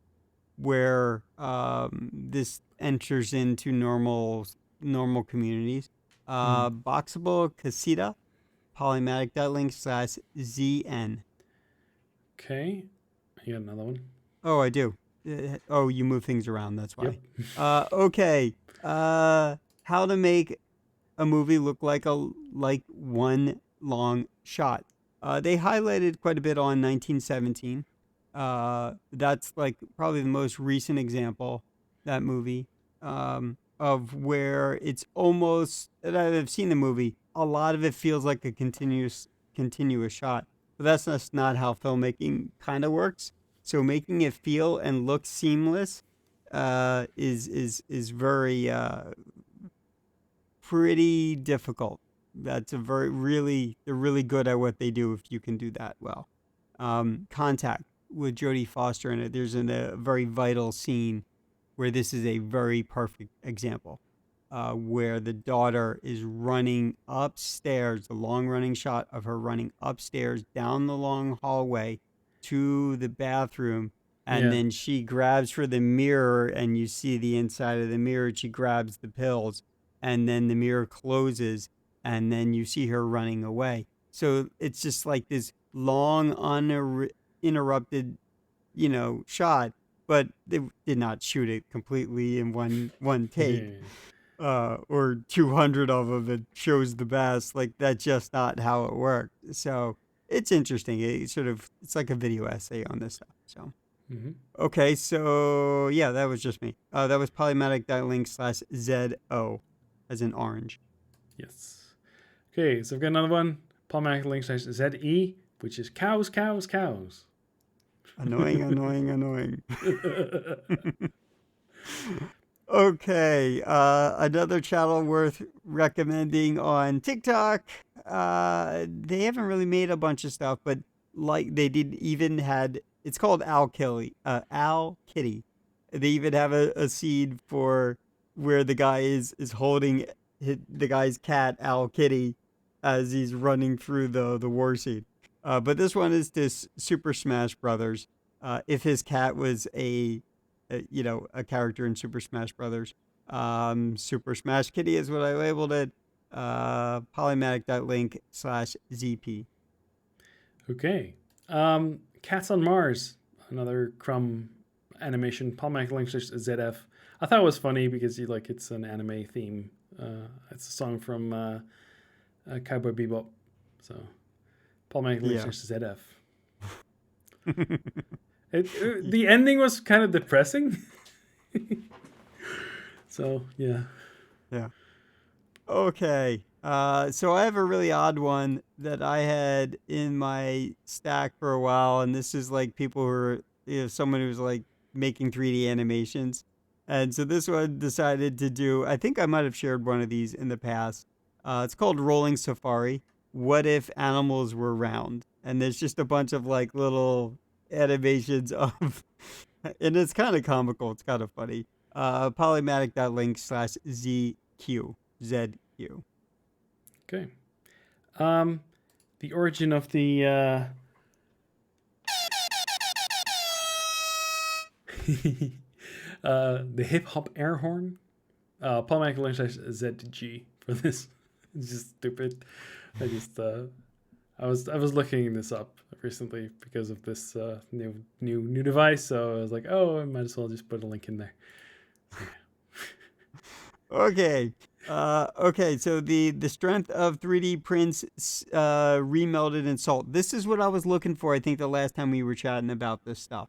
where this enters into normal communities. Boxable Casita, Polymatic.link slash ZN. Okay, you got another one. Oh, I do. Oh, you move things around. That's why. Yep. Okay. How to make a movie look like one long shot. They highlighted quite a bit on 1917. That's like probably the most recent example, that movie, of where it's almost, and I've seen the movie, a lot of it feels like a continuous shot. But that's just not how filmmaking kind of works. So making it feel and look seamless is very pretty difficult. That's they're really good at what they do if you can do that well. Contact. with Jodie Foster in it, there's a very vital scene where this is a very perfect example, where the daughter is running upstairs, the long running shot of her running upstairs down the long hallway to the bathroom. And Yeah. then she grabs for the mirror, and you see the inside of the mirror. She grabs the pills, and then the mirror closes, and then you see her running away. So it's just like this long, uninterrupted, shot, but they did not shoot it completely in one take, or 200 of them. It shows the best. Like, that's just not how it worked. So it's interesting. It's like a video essay on this stuff. So Mm-hmm. okay, so yeah, that was just me. That was polymatic.link/ZO, as in orange. Yes. Okay, so I've got another one. Polymatic.link/ZE, which is cows, cows, cows. Annoying, annoying, annoying. Okay, another channel worth recommending on TikTok. They haven't really made a bunch of stuff, but like they did even had, it's called Al Kitty. They even have a scene for where the guy is holding the guy's cat Al Kitty as he's running through the war scene. But this one is this Super Smash Brothers. If his cat was a character in Super Smash Brothers. Super Smash Kitty is what I labeled it. Polymatic.link/ZP. Okay. Cats on Mars, another Crumb animation. Polymatic.link/ZF. I thought it was funny because it's an anime theme. It's a song from Cowboy Bebop. So Polymatic.link/ZF. The ending was kind of depressing. So, yeah. Yeah. Okay. So I have a really odd one that I had in my stack for a while, and this is like people who are, someone who's like making 3D animations. And so this one decided to do, I think I might have shared one of these in the past. It's called Rolling Safari. What if animals were round? And there's just a bunch of like little animations of, and it's kind of comical. It's kind of funny. Polymatic.link/ZQ. ZQ. Okay. The origin of the the hip hop air horn. Polymatic.link/ZG for this. It's just stupid. I just I was looking this up recently because of this new device, so I was like, oh, I might as well just put a link in there. So, yeah. Okay. Okay, so the strength of 3D prints remelted in salt. This is what I was looking for, I think, the last time we were chatting about this stuff.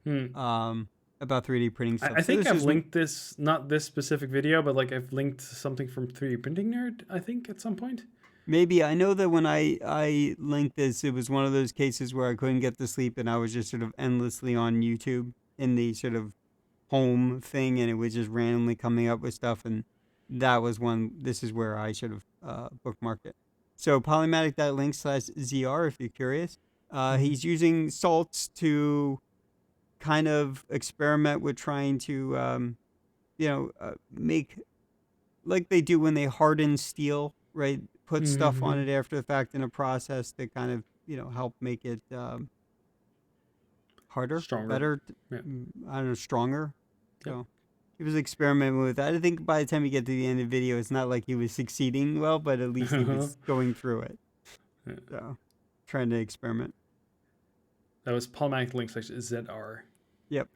About 3D printing stuff. I So think this I've is linked this, not this specific video, but like I've linked something from 3D Printing Nerd, I think, at some point. maybe, I know that when I linked this, it was one of those cases where I couldn't get to sleep and I was just sort of endlessly on YouTube in the sort of home thing, and it was just randomly coming up with stuff, and that was one. This is where I should have bookmarked it. So polymatic.link/ZR if you're curious. Mm-hmm. He's using salts to kind of experiment with trying to make, like they do when they harden steel, right? Put stuff on Mm-hmm. it after the fact in a process to kind of help make it harder, Stronger. better, Yeah. I don't know, stronger. Yep. So he was experimenting with that. I think by the time you get to the end of the video, it's not like he was succeeding well, but at least he was going through it. Yeah. So trying to experiment. That was Polymatic.link/ZR. Yep.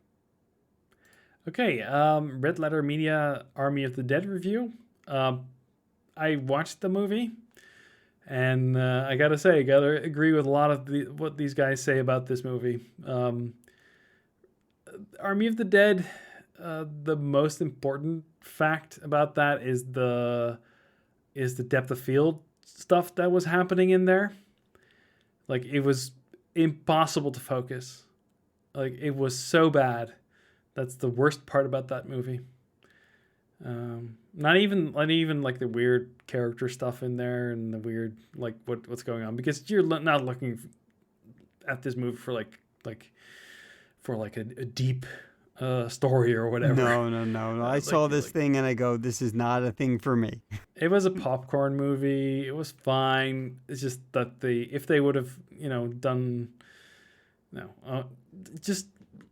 Okay, Red Letter Media Army of the Dead review. I watched the movie, and I gotta agree with a lot of what these guys say about this movie. Army of the Dead. The most important fact about that is the depth of field stuff that was happening in there. Like, it was impossible to focus. Like, it was so bad. That's the worst part about that movie. Not even like the weird character stuff in there and the weird like what's going on, because you're not looking at this movie for like like for like a deep story or whatever. No. I saw this thing and I go, this is not a thing for me. It was a popcorn movie. It was fine. It's just that if they would have, done, just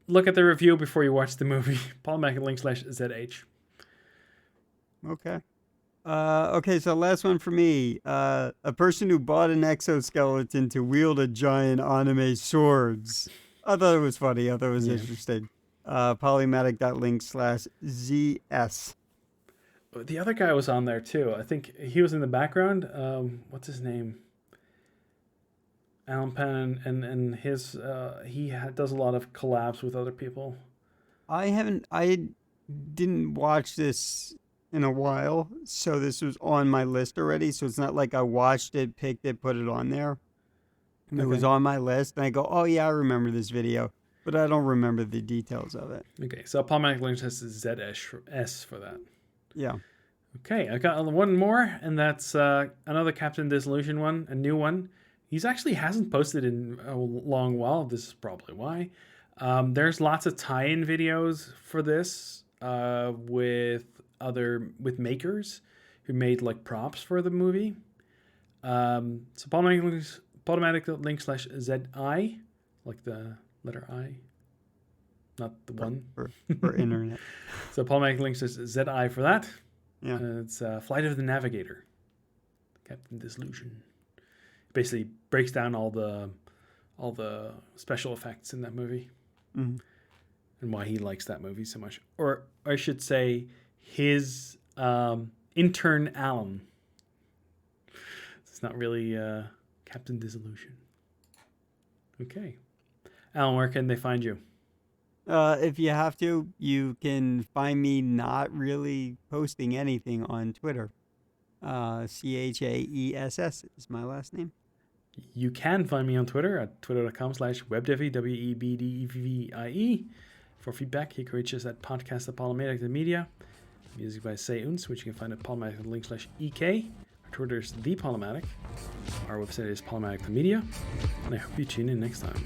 look at the review before you watch the movie. Polymatic.media/ZH. Okay. Okay, so last one for me. A person who bought an exoskeleton to wield a giant anime swords. I thought it was funny. I thought it was interesting. Polymatic.link/ZS. The other guy was on there too. I think he was in the background. What's his name? Alan Penn, and his does a lot of collabs with other people. I didn't watch this in a while, so this was on my list already. So it's not like I watched it, picked it, put it on there. It was on my list, and I go, oh yeah, I remember this video, but I don't remember the details of it. Okay, so Polymatic links has ZS for that. Yeah. Okay, I got one more, and that's another Captain Disillusion one, a new one. He's actually hasn't posted in a long while. This is probably why. There's lots of tie-in videos for this with makers who made like props for the movie. So Polymatic.link/ZI, like the letter I, not the one. For internet. So Polymatic.link/ZI for that. Yeah. It's Flight of the Navigator, Captain Disillusion. Basically breaks down all the special effects in that movie, and why he likes that movie so much. Or I should say, his intern Alan. It's not really Captain Disillusion. Okay, Alan, where can they find you? If you have to, you can find me not really posting anything on Twitter. CHAESS is my last name. You can find me on Twitter at twitter.com/webdevy, WEBDEVVIE. For feedback, you can reach us at podcast@Polymatic.media. Music by Say Uns, which you can find at Polymatic.link/EK. Our Twitter is The Polymatic. Our website is Polymatic.media. And I hope you tune in next time.